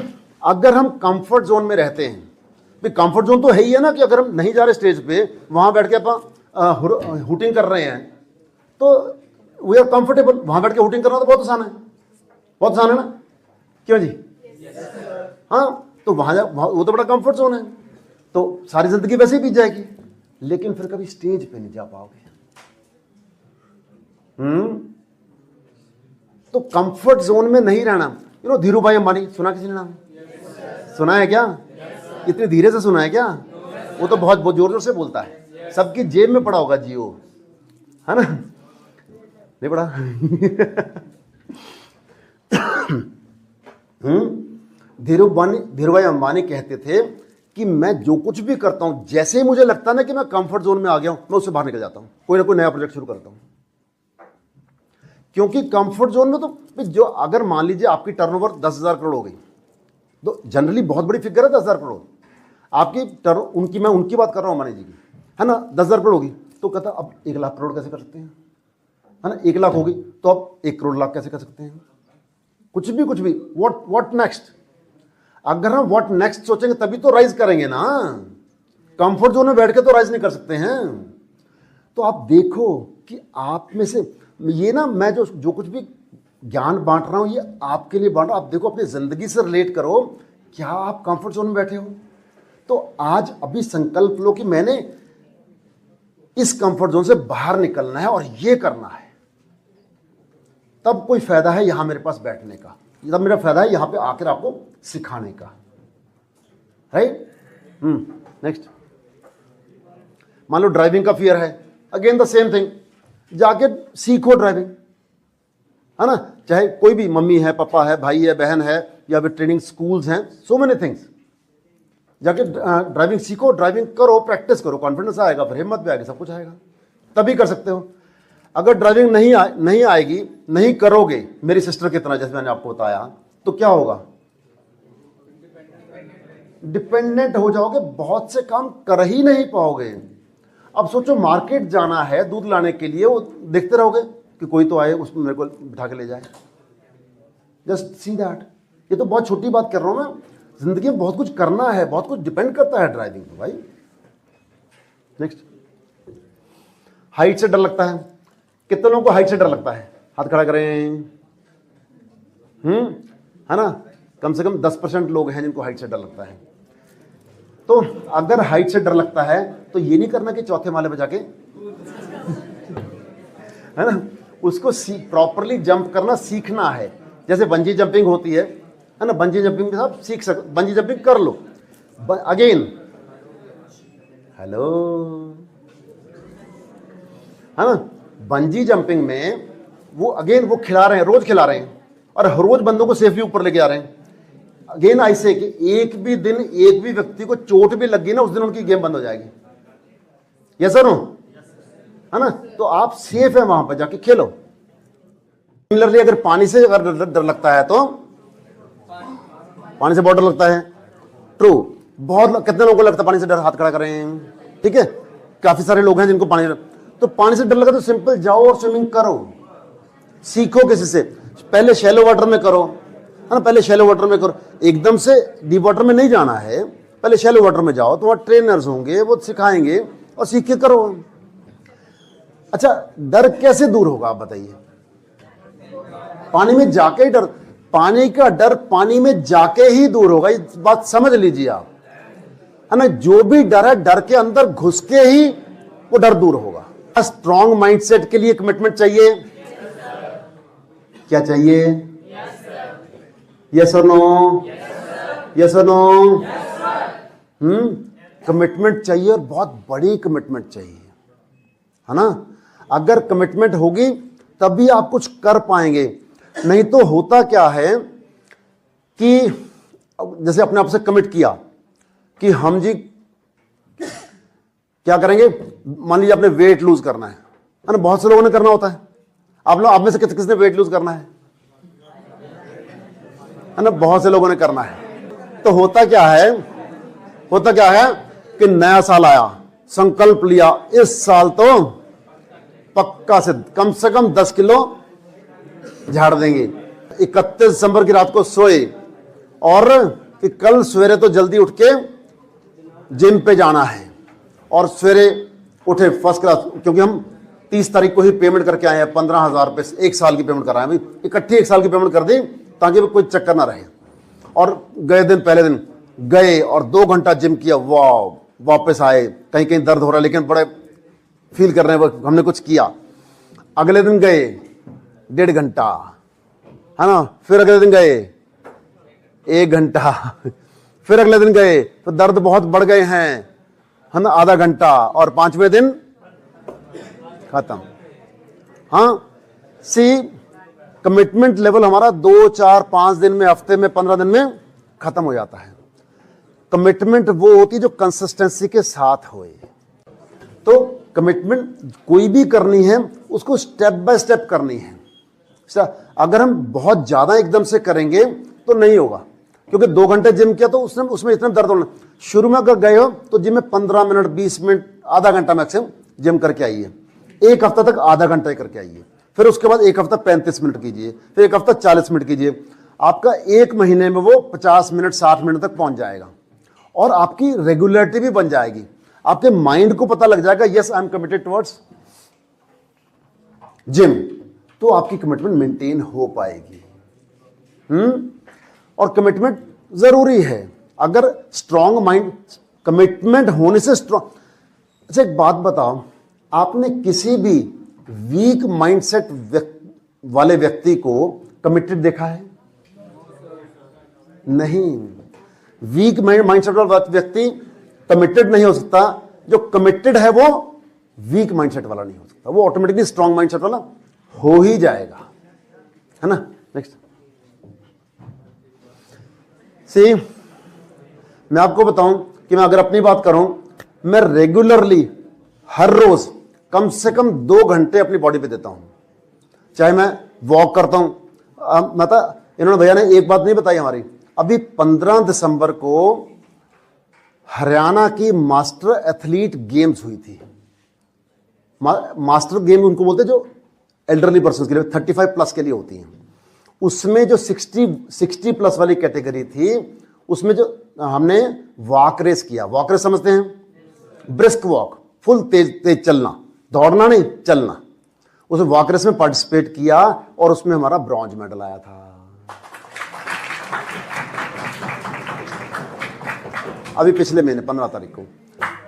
A: अगर हम कंफर्ट जोन में रहते हैं, भाई कंफर्ट जोन तो है ही है ना, कि अगर हम नहीं जा रहे स्टेज पे, वहां बैठ के अपन हुटिंग कर रहे हैं, तो वी आर कंफर्टेबल। वहां बैठ के हुटिंग करना तो बहुत आसान है, बहुत आसान है ना, क्यों जी? हाँ, तो वहां वो तो बड़ा कंफर्ट जोन है, तो सारी जिंदगी वैसे ही बीत जाएगी। लेकिन फिर कभी स्टेज पे नहीं जा पाओगे। तो कंफर्ट जोन में नहीं रहना। यू नो, धीरू भाई अंबानी, सुना किसी ने नाम? सुना है क्या? इतने धीरे से सुना है क्या? वो तो बहुत जोर जोर से बोलता है, सबकी जेब में पड़ा होगा जियो, है ना। नहीं पड़ा? धीरू भाई अंबानी कहते थे कि मैं जो कुछ भी करता हूं, जैसे ही मुझे लगता ना कि मैं कंफर्ट जोन में आ गया हूं, मैं उससे बाहर निकल जाता हूं, कोई ना कोई नया प्रोजेक्ट शुरू करता हूं। क्योंकि कंफर्ट जोन में तो जो, अगर मान लीजिए आपकी टर्नओवर 10,000 करोड़ हो गई, तो जनरली बहुत बड़ी फिगर है 10,000 करोड़ आपकी उनकी, मैं उनकी बात कर रहा हूं अंबानी जी की, है ना। 10,000 करोड़ होगी तो कहता अब 1 लाख करोड़ कैसे कर सकते हैं, है ना। 1 लाख होगी तो अब 1 करोड़ लाख कैसे कर सकते हैं? कुछ भी, व्हाट नेक्स्ट। अगर हम व्हाट नेक्स्ट सोचेंगे तभी तो राइज करेंगे ना। कंफर्ट जोन में बैठ के तो राइज नहीं कर सकते हैं। तो आप देखो कि आप में से ये ना, मैं जो कुछ भी ज्ञान बांट रहा हूं, ये आपके लिए बांट रहा हूं। आप देखो, अपनी जिंदगी से रिलेट करो, क्या आप कंफर्ट जोन में बैठे हो? तो आज अभी संकल्प लो कि मैंने इस कंफर्ट जोन से बाहर निकलना है और ये करना है। तब कोई फायदा है यहां मेरे पास बैठने का, तब मेरा फायदा है यहां पे आकर आपको सिखाने का, राइट। नेक्स्ट, मान लो ड्राइविंग का फियर है, अगेन द सेम थिंग, जाके सीखो ड्राइविंग, है ना। चाहे कोई भी, मम्मी है, पापा है, भाई है, बहन है, या फिर ट्रेनिंग स्कूल्स हैं, सो मेनी थिंग्स। जाके ड्राइविंग सीखो, ड्राइविंग करो, प्रैक्टिस करो, कॉन्फिडेंस आएगा, फिर हिम्मत भी आएगी, सब कुछ आएगा, तभी कर सकते हो। अगर ड्राइविंग नहीं आएगी, नहीं करोगे, मेरी सिस्टर की तरह जैसे मैंने आपको बताया, तो क्या होगा? डिपेंडेंट हो जाओगे, बहुत से काम कर ही नहीं पाओगे। अब सोचो मार्केट जाना है दूध लाने के लिए, वो देखते रहोगे कि कोई तो आए उसको मेरे को बिठा के ले जाए। Just see that. ये तो बहुत छोटी बात कर रहा हूं मैं, जिंदगी में बहुत कुछ करना है, बहुत कुछ डिपेंड करता है ड्राइविंग पे भाई। नेक्स्ट, हाइट से डर लगता है। कितने लोगों को हाइट से डर लगता है? हाथ खड़ा करें। है ना, कम से कम 10% लोग हैं जिनको हाइट से डर लगता है। तो अगर हाइट से डर लगता है तो ये नहीं करना कि चौथे माले पे जाके, है ना, उसको प्रॉपरली जंप करना सीखना है। जैसे बंजी जंपिंग होती है ना, बंजी जंपिंग के साथ सीख सक, बंजी जंपिंग कर लो। अगेन, हेलो, है ना, बंजी जंपिंग में वो अगेन वो खिला रहे हैं, रोज खिला रहे हैं और रोज बंदों को सेफली ऊपर लेके आ रहे हैं। अगेन ऐसे कि एक भी दिन एक भी व्यक्ति को चोट भी लगी ना, उस दिन उनकी गेम बंद हो जाएगी। यस सर, है ना, तो आप सेफ है वहां पर जाके खेलो। सिमिलरली अगर पानी से अगर डर लगता है तो पानी से बहुत डर लगता है। ट्रू, बहुत कितने लोगों को लगता है पानी से डर? हाथ खड़ा करें। ठीक है, काफी सारे लोग हैं जिनको पानी, तो पानी से डर लगा तो सिंपल जाओ और स्विमिंग करो, सीखो किसी से। पहले शैलो वाटर में करो, है ना, पहले शैलो वाटर में करो, एकदम से डीप वाटर में नहीं जाना है। पहले शैलो वाटर में जाओ, तो वहां ट्रेनर्स होंगे, वो सिखाएंगे और सीख के करो। अच्छा, डर कैसे दूर होगा आप बताइए? पानी में जाके ही डर, पानी का डर पानी में जाके ही दूर होगा, ये बात समझ लीजिए आप, है ना। जो भी डर है, डर के अंदर घुस के ही वो डर दूर होगा। स्ट्रॉन्ग माइंडसेट के लिए कमिटमेंट चाहिए। क्या चाहिए? यस और नो? यस और नो? कमिटमेंट चाहिए और बहुत बड़ी कमिटमेंट चाहिए, है ना। अगर कमिटमेंट होगी तभी आप कुछ कर पाएंगे, नहीं तो होता क्या है कि जैसे अपने आप से कमिट किया कि हम जी क्या करेंगे, मान लीजिए आपने वेट लूज करना है ना, बहुत से लोगों ने करना होता है। आप में से किसने वेट लूज करना है ना, बहुत से लोगों ने करना है। तो होता क्या है कि नया साल आया, संकल्प लिया इस साल तो पक्का से कम 10 किलो झाड़ देंगे। 31 दिसंबर की रात को सोए और कि कल सवेरे तो जल्दी उठ के जिम पे जाना है, और सवेरे उठे फर्स्ट क्लास, क्योंकि हम 30 तारीख को ही पेमेंट करके आए हैं 15,000 रुपये, 1 साल की पेमेंट कर रहे हैं, इकट्ठी 1 साल की पेमेंट कर दी ताकि कोई चक्कर ना रहे। और गए दिन, पहले दिन गए और 2 घंटा जिम किया, वाह, वापस आए, कहीं कहीं दर्द हो रहा है लेकिन बड़े फील कर रहे हैं हमने कुछ किया। अगले दिन गए 1.5 घंटा, है ना, फिर अगले दिन गए 1 घंटा, फिर अगले दिन गए तो दर्द बहुत बढ़ गए हैं, है ना, आधा घंटा, और 5वें दिन खत्म। हाँ, सी कमिटमेंट लेवल हमारा 2, 4, 5 दिन में, हफ्ते में, 15 दिन में खत्म हो जाता है। कमिटमेंट वो होती है जो कंसिस्टेंसी के साथ होए। तो कमिटमेंट कोई भी करनी है उसको स्टेप बाय स्टेप करनी है। अगर हम बहुत ज्यादा एकदम से करेंगे तो नहीं होगा, क्योंकि 2 घंटे जिम किया तो उसमें इतना दर्द होना। शुरू में अगर गए हो तो जिम में 15 मिनट, 20 मिनट, आधा घंटा मैक्सिमम जिम करके आइए। 1 हफ्ता तक आधा घंटा ही करके आइए, फिर उसके बाद 1 हफ्ता 35 मिनट कीजिए, फिर 1 हफ्ता 40 मिनट कीजिए। आपका 1 महीने में वो 50 मिनट, 60 मिनट तक पहुंच जाएगा और आपकी रेगुलरिटी भी बन जाएगी। आपके माइंड को पता लग जाएगा, yes I am committed towards gym, तो आपकी कमिटमेंट मेंटेन हो पाएगी। और कमिटमेंट जरूरी है। अगर स्ट्रॉन्ग माइंड, कमिटमेंट होने से स्ट्रॉन्ग। अच्छा, एक बात बताओ, आपने किसी भी वीक माइंडसेट वाले व्यक्ति को कमिटेड देखा है? नहीं। वीक माइंडसेट वाला व्यक्ति कमिटेड नहीं हो सकता। जो कमिटेड है वो वीक माइंडसेट वाला नहीं हो सकता, वो ऑटोमेटिकली स्ट्रॉन्ग माइंडसेट वाला हो ही जाएगा, है ना। नेक्स्ट, सी, मैं आपको बताऊं कि मैं अगर अपनी बात करूं, मैं रेगुलरली हर रोज कम से कम 2 घंटे अपनी बॉडी पे देता हूं। चाहे मैं वॉक करता हूं, मतलब इन्होंने भैया ने एक बात नहीं बताई हमारी, अभी 15 दिसंबर को हरियाणा की मास्टर एथलीट गेम्स हुई थी। मास्टर गेम उनको बोलते हैं जो एल्डरली पर्सन के लिए 35 प्लस के लिए होती हैं। उसमें जो 60 प्लस वाली कैटेगरी थी, उसमें जो हमने वॉक रेस किया। वॉक रेस समझते हैं? ब्रिस्क वॉक, फुल तेज तेज चलना, दौड़ना नहीं, चलना। उस वॉक रेस में पार्टिसिपेट किया और उसमें हमारा ब्रॉन्ज मेडल आया था। अभी पिछले महीने 15 तारीख को।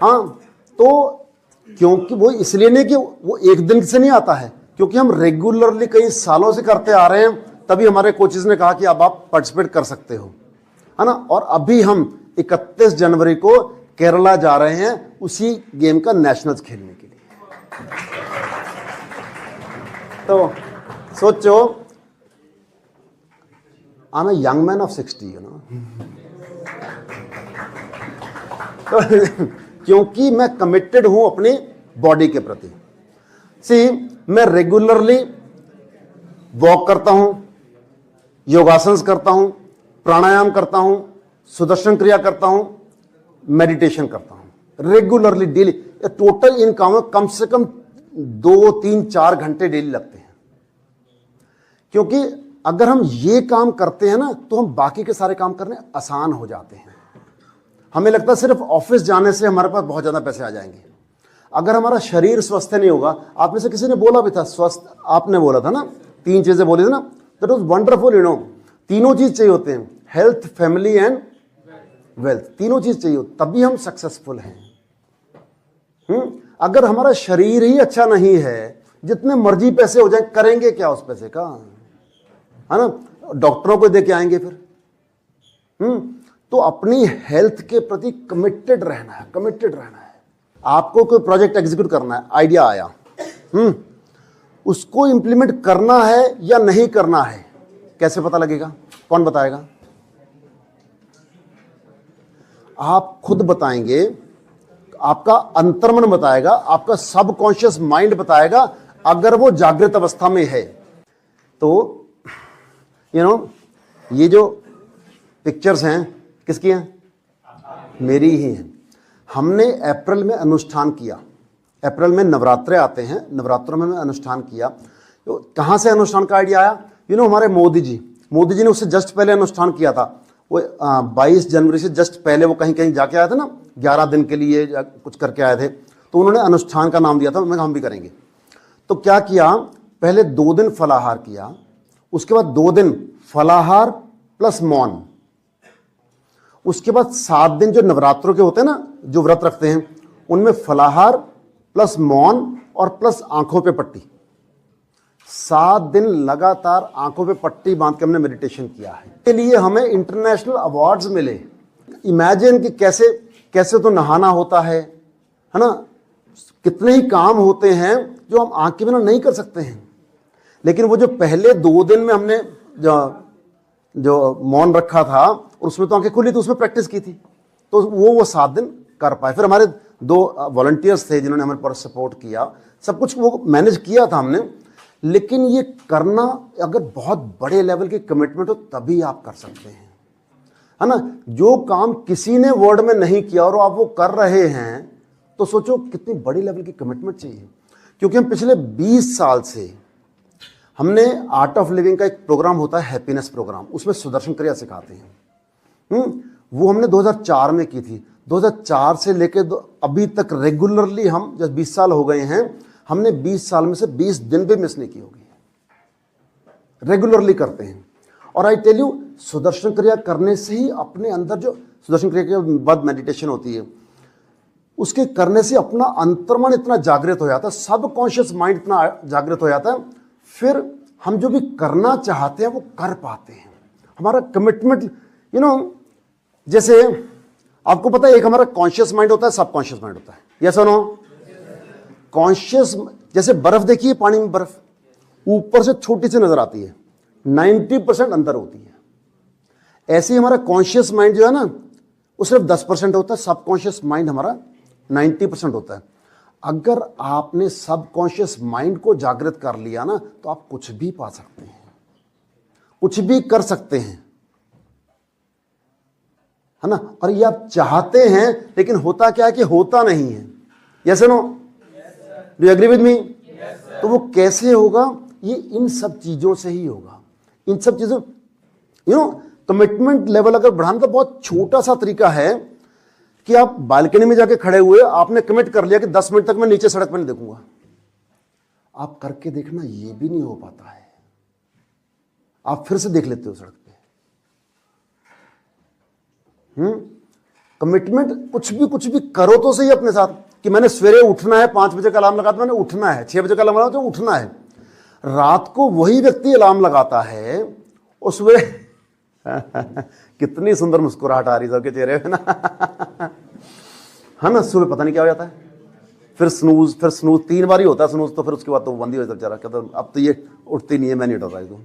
A: हाँ, तो क्योंकि वो इसलिए नहीं कि वो एक दिन से नहीं आता है, क्योंकि हम रेगुलरली कई सालों से करते आ रहे हैं, तभी हमारे कोचेस ने कहा कि अब आप पार्टिसिपेट कर सकते हो, है ना। और अभी हम 31 जनवरी को केरला जा रहे हैं उसी गेम का नेशनल्स खेलने के लिए। तो सोचो, I am a young man of 60, you know. क्योंकि मैं कमिटेड हूं अपनी बॉडी के प्रति। मैं रेगुलरली वॉक करता हूं, योगासन करता हूं, प्राणायाम करता हूं, सुदर्शन क्रिया करता हूं, मेडिटेशन करता हूं रेगुलरली डेली। टोटल इन कामों कम से कम 2, 3, 4 घंटे डेली लगते हैं। क्योंकि अगर हम ये काम करते हैं ना, तो हम बाकी के सारे काम करने आसान हो जाते हैं। हमें लगता है सिर्फ ऑफिस जाने से हमारे पास बहुत ज्यादा पैसे आ जाएंगे। अगर हमारा शरीर स्वस्थ नहीं होगा, आप में से किसी ने बोला भी था स्वस्थ, आपने बोला था ना, 3 चीजें बोली थी ना, that was wonderful, you know. तीनों चीज चाहिए होते हैं, हेल्थ, फैमिली एंड वेल्थ। तीनों चीज चाहिए, तभी हम सक्सेसफुल हैं। अगर हमारा शरीर ही अच्छा नहीं है, जितने मर्जी पैसे हो जाए, करेंगे क्या उस पैसे का, है ना। डॉक्टरों को दे के आएंगे फिर। तो अपनी हेल्थ के प्रति कमिटेड रहना है, कमिटेड रहना है। आपको कोई प्रोजेक्ट एग्जीक्यूट करना है, आइडिया आया, उसको इंप्लीमेंट करना है या नहीं करना है, कैसे पता लगेगा? कौन बताएगा? आप खुद बताएंगे, आपका अंतर्मन बताएगा, आपका सबकॉन्शियस माइंड बताएगा। अगर वो जागृत अवस्था में है तो यू नो, ये जो पिक्चर्स हैं किसकी हैं? मेरी ही हैं। हमने अप्रैल में अनुष्ठान किया। अप्रैल में नवरात्रे आते हैं, नवरात्रों में अनुष्ठान किया। तो कहाँ से अनुष्ठान का आइडिया आया? यू नो, हमारे मोदी जी ने उससे जस्ट पहले अनुष्ठान किया था। वो 22 जनवरी से जस्ट पहले वो कहीं जाके आए थे ना, 11 दिन के लिए कुछ करके आए थे। तो उन्होंने अनुष्ठान का नाम दिया था, हम भी करेंगे। तो क्या किया, पहले 2 दिन फलाहार किया, उसके बाद 2 दिन फलाहार प्लस मौन, उसके बाद 7 दिन जो नवरात्रों के होते हैं ना, जो व्रत रखते हैं, उनमें फलाहार प्लस मौन और प्लस आंखों पे पट्टी। 7 दिन लगातार आंखों पे पट्टी बांध के हमने मेडिटेशन किया है। इसके लिए हमें इंटरनेशनल अवार्ड्स मिले। इमेजिन कि कैसे तो नहाना होता है ना, कितने ही काम होते हैं जो हम आंख के बिना नहीं कर सकते हैं। लेकिन वो जो पहले 2 दिन में हमने जो मौन रखा था और उसमें तो आंखें खुली थी, उसमें प्रैक्टिस की थी, तो वो 7 दिन कर पाए। फिर हमारे 2 वॉलंटियर्स थे जिन्होंने हमें पर सपोर्ट किया, सब कुछ वो मैनेज किया था हमने। लेकिन ये करना, अगर बहुत बड़े लेवल की कमिटमेंट हो तभी आप कर सकते हैं, है ना। जो काम किसी ने वर्ल्ड में नहीं किया और आप वो कर रहे हैं, तो सोचो कितनी बड़ी लेवल की कमिटमेंट चाहिए। क्योंकि हम पिछले 20 साल से हमने आर्ट ऑफ लिविंग का एक प्रोग्राम होता है, हैप्पीनेस प्रोग्राम, उसमें सुदर्शन क्रिया सिखाते हैं। वो हमने 2004 में की थी। 2004 से लेके अभी तक रेगुलरली, हम जब 20 साल हो गए हैं, हमने 20 साल में से 20 दिन भी मिस नहीं की होगी, रेगुलरली करते हैं। और आई टेल यू, सुदर्शन क्रिया करने से ही अपने अंदर, जो सुदर्शन क्रिया के बाद मेडिटेशन होती है, उसके करने से अपना अंतर्मन इतना जागृत हो जाता है, सबकॉन्शियस माइंड इतना जागृत हो जाता है, फिर हम जो भी करना चाहते हैं वो कर पाते हैं। हमारा कमिटमेंट, यू नो, जैसे आपको पता है, एक हमारा कॉन्शियस माइंड होता है, सबकॉन्शियस माइंड होता है, यस और नो। कॉन्शियस, जैसे बर्फ देखिए, पानी में बर्फ ऊपर से छोटी सी नजर आती है, 90% अंदर होती है। ऐसे ही हमारा कॉन्शियस माइंड जो है ना, वो सिर्फ 10% होता है, सबकॉन्शियस माइंड हमारा 90% होता है। अगर आपने सबकॉन्शियस माइंड को जागृत कर लिया ना, तो आप कुछ भी पा सकते हैं, कुछ भी कर सकते हैं। है ना, और ये आप चाहते हैं, लेकिन होता क्या है कि होता नहीं है। Yes no, do you agree with me? तो वो कैसे होगा? ये इन सब चीजों से ही होगा, इन सब चीजों, कमिटमेंट लेवल अगर बढ़ाना तो बहुत छोटा सा तरीका है कि आप बालकनी में जाके खड़े हुए, आपने कमिट कर लिया कि 10 मिनट तक मैं नीचे सड़क पर नहीं देखूंगा। आप करके देखना, ये भी नहीं हो पाता है, आप फिर से देख लेते हो सड़क पे। कमिटमेंट कुछ भी करो तो सही अपने साथ, कि मैंने सवेरे उठना है, 5 बजे का अलार्म लगाता, मैंने उठना है, 6 बजे का अलार्म लगाता तो उठना है। रात को वही व्यक्ति अलार्म लगाता है और सुबह कितनी सुंदर मुस्कुराहट आ रही सबके चेहरे पे ना है ना, सुबह पता नहीं क्या हो जाता है, फिर स्नूज 3 बार ही होता है स्नूज, तो फिर उसके बाद तो बंद ही हो जाता बेचारा, कहता अब तो ये उठती नहीं है, मैं नहीं उठ रहा एकदम।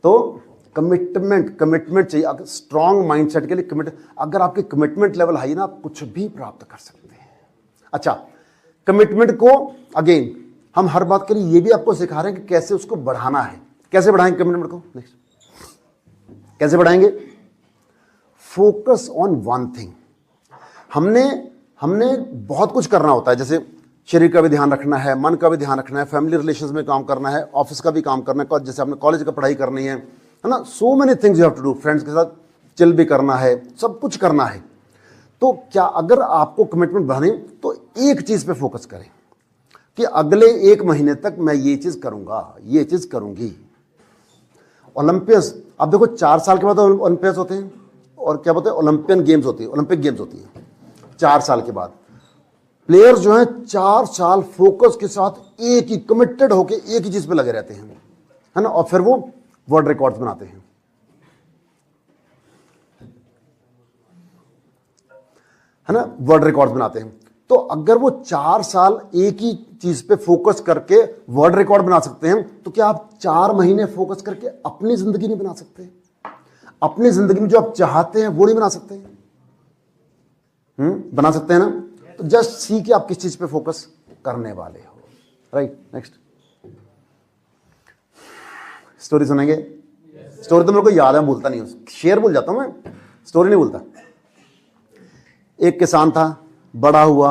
A: तो कमिटमेंट चाहिए, अगर स्ट्रॉन्ग माइंडसेट के लिए अगर आपकी कमिटमेंट लेवल हाई ना, आप कुछ भी प्राप्त कर सकते हैं। अच्छा, कमिटमेंट को अगेन हम हर बात के लिए ये भी आपको सिखा रहे हैं कि कैसे उसको बढ़ाना है। कैसे बढ़ाएंगे कमिटमेंट को? नेक्स्ट, कैसे बढ़ाएंगे? Focus on one thing. हमने बहुत कुछ करना होता है, जैसे शरीर का भी ध्यान रखना है, मन का भी ध्यान रखना है, फैमिली रिलेशंस में काम करना है, ऑफिस का भी काम करना है, जैसे आपने कॉलेज का पढ़ाई करनी है ना, so many things you have to do, friends के साथ चिल भी करना है, सब कुछ करना है। तो क्या अगर आपको कमिटमेंट बढ़ानी तो एक चीज पे फोकस करें कि अगले 1 महीने तक मैं ये चीज करूंगा, ये चीज करूंगी। ओलंपियंस, आप देखो 4 साल के बाद ओलंपियंस होते हैं, और क्या बोलते हैं, ओलंपियन गेम्स होती है, ओलंपिक गेम्स होती है 4 साल के बाद। प्लेयर्स जो हैं 4 साल फोकस के साथ एक ही कमिटेड होके एक ही चीज पे लगे रहते हैं, है ना, और फिर वो वर्ल्ड रिकॉर्ड्स बनाते हैं, है ना, वर्ल्ड रिकॉर्ड्स बनाते हैं। तो अगर वो 4 साल एक ही चीज पे फोकस करके वर्ल्ड रिकॉर्ड बना सकते हैं, तो क्या आप 4 महीने फोकस करके अपनी जिंदगी नहीं बना सकते? अपनी जिंदगी में जो आप चाहते हैं वो नहीं बना सकते? बना सकते हैं ना? तो जस्ट सी कि आप किस चीज पे फोकस करने वाले हो। राइट, नेक्स्ट स्टोरी सुनेंगे? स्टोरी तो मेरे को याद है, भूलता नहीं हूं, शेर भूल जाता हूं मैं, स्टोरी नहीं भूलता। एक किसान था, बड़ा हुआ,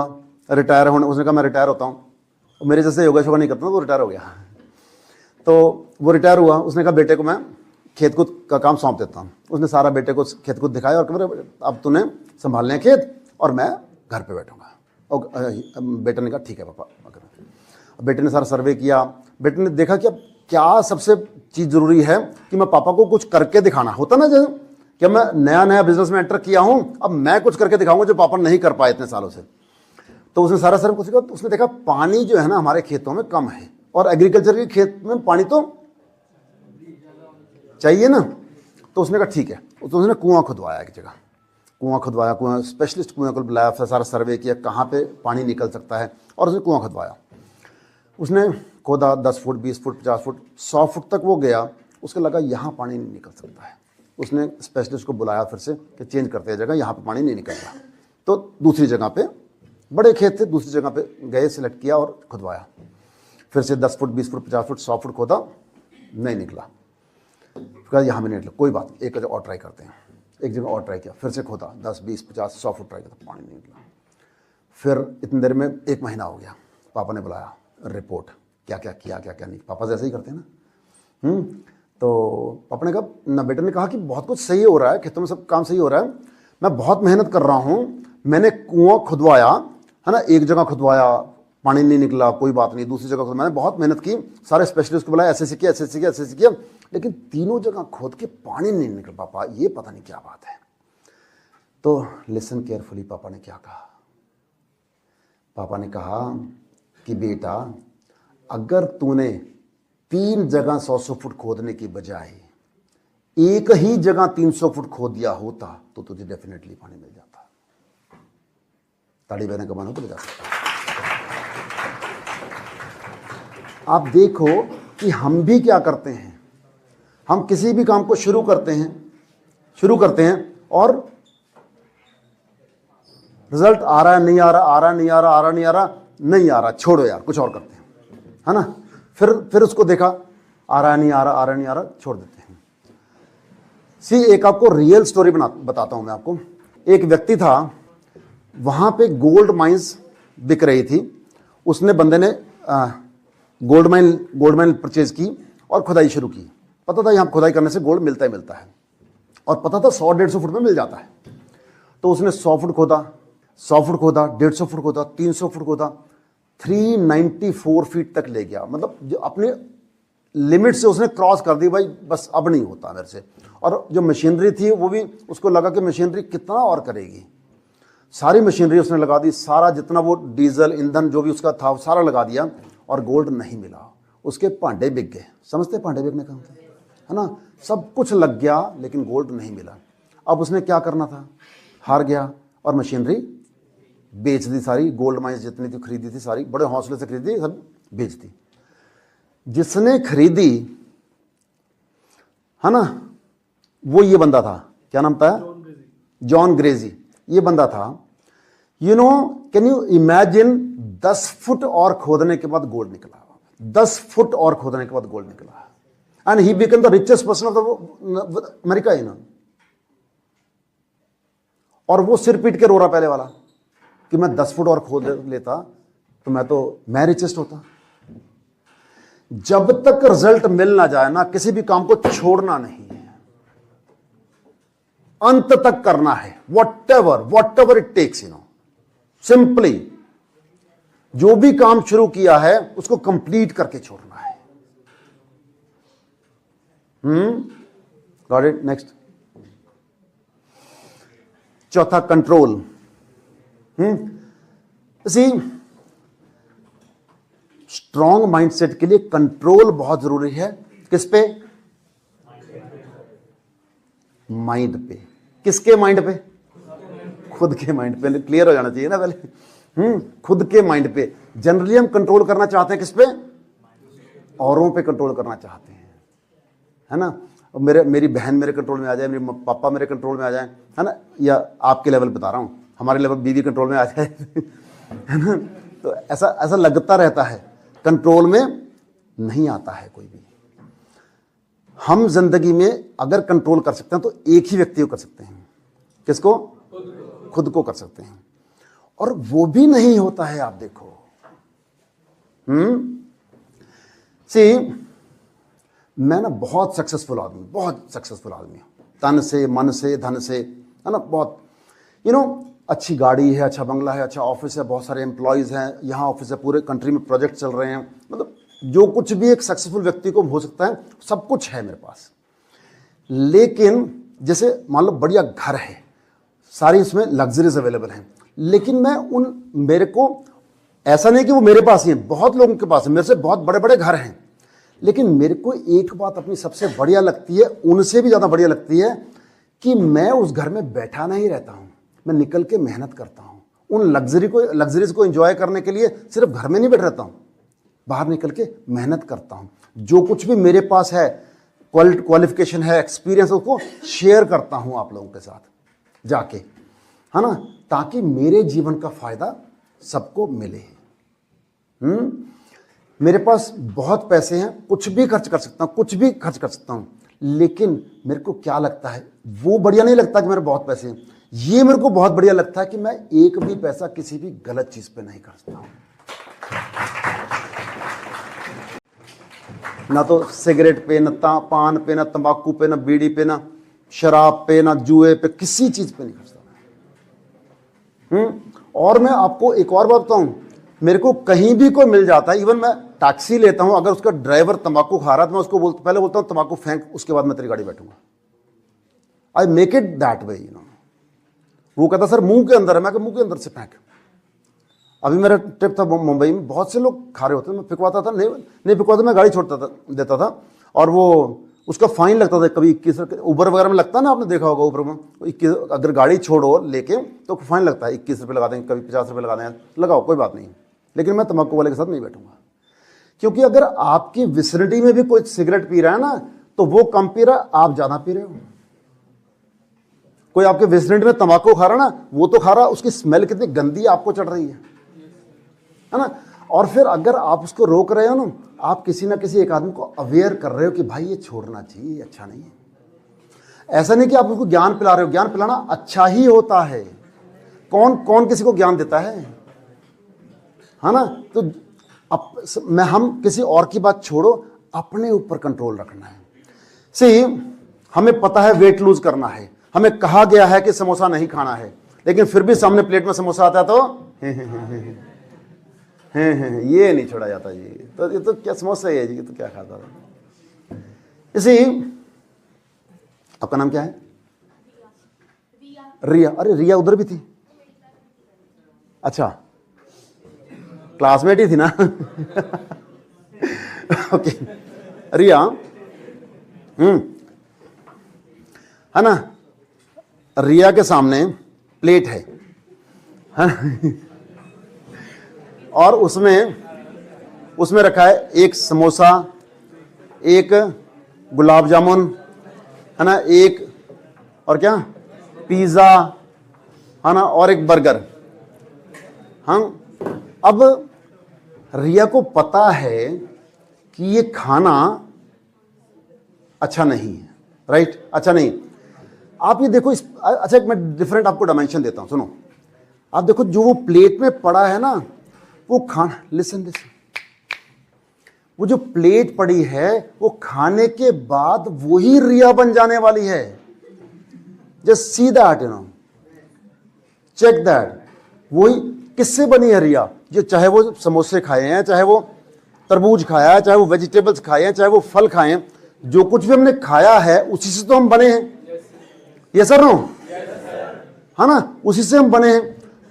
A: रिटायर होने, उसने कहा मैं रिटायर होता हूं। मेरे जैसे योगा शोगा नहीं करता, वो रिटायर हो गया। तो वो रिटायर हुआ, उसने कहा बेटे को मैं खेत कूद का काम सौंप देता हूँ। उसने सारा बेटे को खेत कूद दिखाया और कहा अब तूने संभालने हैं खेत और मैं घर पे बैठूंगा। और बेटे ने कहा ठीक है पापा। बेटे ने सारा सर्वे किया, बेटे ने देखा कि अब क्या सबसे चीज़ ज़रूरी है कि मैं पापा को कुछ करके दिखाना होता ना, जैसे कि मैं नया बिजनेस में एंटर किया हूँ, अब मैं कुछ करके दिखाऊंगा जो पापा नहीं कर पाए इतने सालों से। तो उसने सारा सर्वे कुछ किया, तो उसने देखा पानी जो है ना हमारे खेतों में कम है, और एग्रीकल्चर के खेत में पानी तो चाहिए ना। तो उसने कहा ठीक है, तो उसने कुआं खुदवाया, एक जगह कुआं खुदवाया, कुआं स्पेशलिस्ट कुआं को बुलाया, फिर सारा सर्वे किया कहाँ पे पानी निकल सकता है, और उसने कुआं खुदवाया। उसने खोदा 10 फुट 20 फुट 50 फुट 100 फुट तक वो गया, उसको लगा यहाँ पानी नहीं निकल सकता है। उसने स्पेशलिस्ट को बुलाया फिर से कि चेंज करते हैं जगह, यहाँ पे पानी नहीं निकल रहा। तो दूसरी जगह पे, बड़े खेत थे, दूसरी जगह पे गए, सिलेक्ट किया और खुदवाया। फिर से 10 फुट 20 फुट 50 फुट 100 फुट खोदा, नहीं निकला। कहा यहाँ भी नहीं निकला, कोई बात, एक जगह और ट्राई करते हैं। एक जगह और ट्राई किया, फिर से खोदा 10 20 50 100 फुट ट्राई किया, पानी नहीं निकला। फिर इतनी देर में 1 महीना हो गया। पापा ने बुलाया, रिपोर्ट क्या क्या किया, क्या क्या नहीं। पापा जैसे ही करते हैं ना। तो पापा ने कहा ना, बेटे ने कहा कि बहुत कुछ सही हो रहा है, खेतों में सब काम सही हो रहा है, मैं बहुत मेहनत कर रहा हूँ, मैंने कुआं खुदवाया है ना, एक जगह खुदवाया पानी नहीं निकला, कोई बात नहीं, दूसरी जगह मैंने बहुत मेहनत की, सारे स्पेशलिस्ट को बुलाया, ऐसे किया ऐसे किया ऐसे किया, लेकिन तीनों जगह खोद के पानी नहीं निकल पापा, ये पता नहीं क्या बात है। तो लिसन केयरफुली, पापा ने क्या कहा? पापा ने कहा कि बेटा अगर तूने 3 जगह 100 फुट खोदने की बजाय एक ही जगह 300 फुट खोद दिया होता तो तुझे डेफिनेटली पानी मिल जाता। ताड़ी बहने का मानो तो ले जा सकता। आप देखो कि हम भी क्या करते हैं, हम किसी भी काम को शुरू करते हैं और रिजल्ट आ रहा है नहीं आ रहा, आ रहा नहीं आ रहा, आ रहा नहीं आ रहा, नहीं आ रहा, छोड़ो यार कुछ और करते हैं, है ना। फिर उसको देखा आ रहा नहीं आ रहा, आ रहा नहीं आ रहा, छोड़ देते हैं। सी एक आपको रियल स्टोरी बताता हूं मैं आपको। एक व्यक्ति था, वहां पे गोल्ड माइंस बिक रही थी। उसने बंदे ने गोल्ड माइन परचेज की और खुदाई शुरू की। पता था यहां खुदाई करने से गोल्ड मिलता ही मिलता है, और पता था 100-150 फुट में मिल जाता है। तो उसने 100 फुट खोदा, 100 फुट खोदा, 150 फुट खोदा, 300 फुट खोदा, 394 फीट तक ले गया। मतलब जो अपने लिमिट से उसने क्रॉस कर दी, भाई बस अब नहीं होता मेरे से। और जो मशीनरी थी वो भी, उसको लगा कि मशीनरी कितना और करेगी। सारी मशीनरी उसने लगा दी, सारा जितना वो डीजल ईंधन जो भी उसका था वो सारा लगा दिया, और गोल्ड नहीं मिला। उसके भांडे बिक गए। समझते भांडे बिकने का मतलब है ना, सब कुछ लग गया लेकिन गोल्ड नहीं मिला। अब उसने क्या करना था, हार गया और मशीनरी बेच दी सारी। गोल्ड माइंस जितनी थी खरीदी थी सारी, बड़े हौसले से खरीदी, सब बेच दी। जिसने खरीदी है ना, वो ये बंदा था, क्या नाम था, जॉन ग्रेजी। ये बंदा था। You know, can you imagine 10 foot और खोदने के बाद गोल्ड निकला। 10 फुट और खोदने के बाद गोल्ड निकला, and he become the richest person of the America. You know, और वो सिर पीट के रो रहा पहले वाला कि मैं 10 फुट और खोद लेता तो मैं रिचेस्ट होता। जब तक रिजल्ट मिल ना जाए ना, किसी भी काम को छोड़ना नहीं है, अंत तक करना है। Whatever it takes. You know, simply जो भी काम शुरू किया है उसको कंप्लीट करके छोड़ना है। Got it. नेक्स्ट, चौथा, कंट्रोल। सी, स्ट्रॉन्ग माइंडसेट के लिए कंट्रोल बहुत जरूरी है। किस पे? माइंड पे। किसके माइंड पे? खुद के माइंड पे। क्लियर हो जाना चाहिए ना पहले। खुद के माइंड पे। जनरली हम कंट्रोल करना चाहते हैं किस पे? औरों पे कंट्रोल करना चाहते हैं, है ना। मेरी बहन मेरे कंट्रोल में आ जाए, मेरे पापा मेरे कंट्रोल में आ जाए, है ना, या आपके लेवल बता रहा हूं, हमारे लेवल बीवी कंट्रोल में आ जाए है ना। तो ऐसा लगता रहता है। कंट्रोल में नहीं आता है कोई भी। हम जिंदगी में अगर कंट्रोल कर सकते हैं तो एक ही व्यक्ति को कर सकते हैं। किसको? खुद को कर सकते हैं, और वो भी नहीं होता है। आप देखो, सी, मैं ना बहुत सक्सेसफुल आदमी हूं, तन से, मन से, धन से, है ना, बहुत। यू नो, अच्छी गाड़ी है, अच्छा बंगला है, अच्छा ऑफिस है, बहुत सारे एम्प्लॉयज़ हैं, यहाँ ऑफिस है, पूरे कंट्री में प्रोजेक्ट चल रहे हैं। मतलब जो कुछ भी एक सक्सेसफुल व्यक्ति को हो सकता है, सब कुछ है मेरे पास। लेकिन जैसे मान लो बढ़िया घर है, सारी इसमें लग्जरीज अवेलेबल हैं, लेकिन मेरे को ऐसा नहीं कि वो मेरे पास ही है, बहुत लोगों के पास है, मेरे से बहुत बड़े बड़े घर हैं, लेकिन मेरे को एक बात अपनी सबसे बढ़िया लगती है, उनसे भी ज़्यादा बढ़िया लगती है, कि मैं उस घर में बैठा नहीं रहता हूँ, मैं निकल के मेहनत करता हूँ। उन लग्जरीज को एंजॉय करने के लिए सिर्फ घर में नहीं बैठ रहता हूँ, बाहर निकल के मेहनत करता हूँ। जो कुछ भी मेरे पास है, क्वालिफिकेशन है, एक्सपीरियंस, उसको शेयर करता हूँ आप लोगों के साथ जाके, है ना, ताकि मेरे जीवन का फायदा सबको मिले। मेरे पास बहुत पैसे हैं, कुछ भी खर्च कर सकता हूँ, लेकिन मेरे को क्या लगता है, वो बढ़िया नहीं लगता कि मेरे बहुत पैसे हैं। ये मेरे को बहुत बढ़िया लगता है कि मैं एक भी पैसा किसी भी गलत चीज पे नहीं खर्चता हूं। ना तो सिगरेट पे, ना पान पे, ना तंबाकू पे, ना बीड़ी पे, ना शराब पे, ना जुए पे, किसी चीज पे नहीं खर्चता। और मैं आपको एक और बात बताऊं, मेरे को कहीं भी कोई मिल जाता है, इवन मैं टैक्सी लेता हूं, अगर उसका ड्राइवर तंबाकू खा रहा है तो मैं उसको पहले बोलता हूं तंबाकू फेंक, उसके बाद मैं तेरी गाड़ी बैठूंगा। I make it that way, you know. वो कहता सर मुंह के अंदर है, मैं मुंह के अंदर से फेंक। अभी मेरा ट्रिप था मुंबई में, बहुत से लोग खा रहे होते हैं, मैं फिकवाता था, नहीं फिकवाता, मैं गाड़ी छोड़ता था, देता था, और वो उसका फाइन लगता था। कभी 21 रुपये, उबर वगैरह में लगता है ना, आपने देखा होगा उबर में, 21, अगर गाड़ी छोड़ो लेके तो फाइन लगता है, 21 रुपये लगा देंगे, कभी 50 रुपये लगा देंगे, लगाओ कोई बात नहीं। लेकिन मैं तंबाकू वाले के साथ नहीं बैठूंगा, क्योंकि अगर आपकी विसिनिटी में भी कोई सिगरेट पी रहा है ना, तो वो कम पी रहा है, आप ज़्यादा पी रहे हो। कोई आपके विसिनिटी में तंबाकू खा रहा ना, वो तो खा रहा, उसकी स्मेल कितनी गंदी आपको चढ़ रही है ना। और फिर अगर आप उसको रोक रहे हो ना, आप किसी ना किसी एक आदमी को अवेयर कर रहे हो कि भाई ये छोड़ना चाहिए, ये अच्छा नहीं है। ऐसा नहीं कि आप उसको ज्ञान पिला रहे हो, ज्ञान पिलाना अच्छा ही होता है। कौन कौन किसी को ज्ञान देता है ना? तो हम किसी और की बात छोड़ो, अपने ऊपर कंट्रोल रखना है। सी, हमें पता है वेट लूज करना है, हमें कहा गया है कि समोसा नहीं खाना है, लेकिन फिर भी सामने प्लेट में समोसा आता है तो ये नहीं छोड़ा जाता जी। तो ये तो क्या समोसा है जी, ये तो क्या खाता था। इसी, आपका नाम क्या है? रिया। अरे रिया उधर भी थी, अच्छा क्लासमेट ही थी ना। ओके रिया, है ना? रिया के सामने प्लेट है और उसमें रखा है एक समोसा, एक गुलाब जामुन, है ना, एक और क्या, पिज़्ज़ा, है ना, और एक बर्गर। हाँ, अब रिया को पता है कि ये खाना अच्छा नहीं है, राइट? अच्छा नहीं। आप ये देखो, अच्छा एक मैं डिफरेंट आपको डायमेंशन देता हूं, सुनो। आप देखो जो वो प्लेट में पड़ा है ना, वो खाना, लिसन, वो जो प्लेट पड़ी है वो खाने के बाद वही रिया बन जाने वाली है। Just see that, check that. वही किससे बनी है रिया? जो चाहे वो समोसे खाए हैं, चाहे वो तरबूज खाया है, चाहे वो वेजिटेबल्स खाए हैं, चाहे वो फल खाए हैं, जो कुछ भी हमने खाया है उसी से तो हम बने हैं। Yes sir, no? है ना, उसी से हम बने हैं।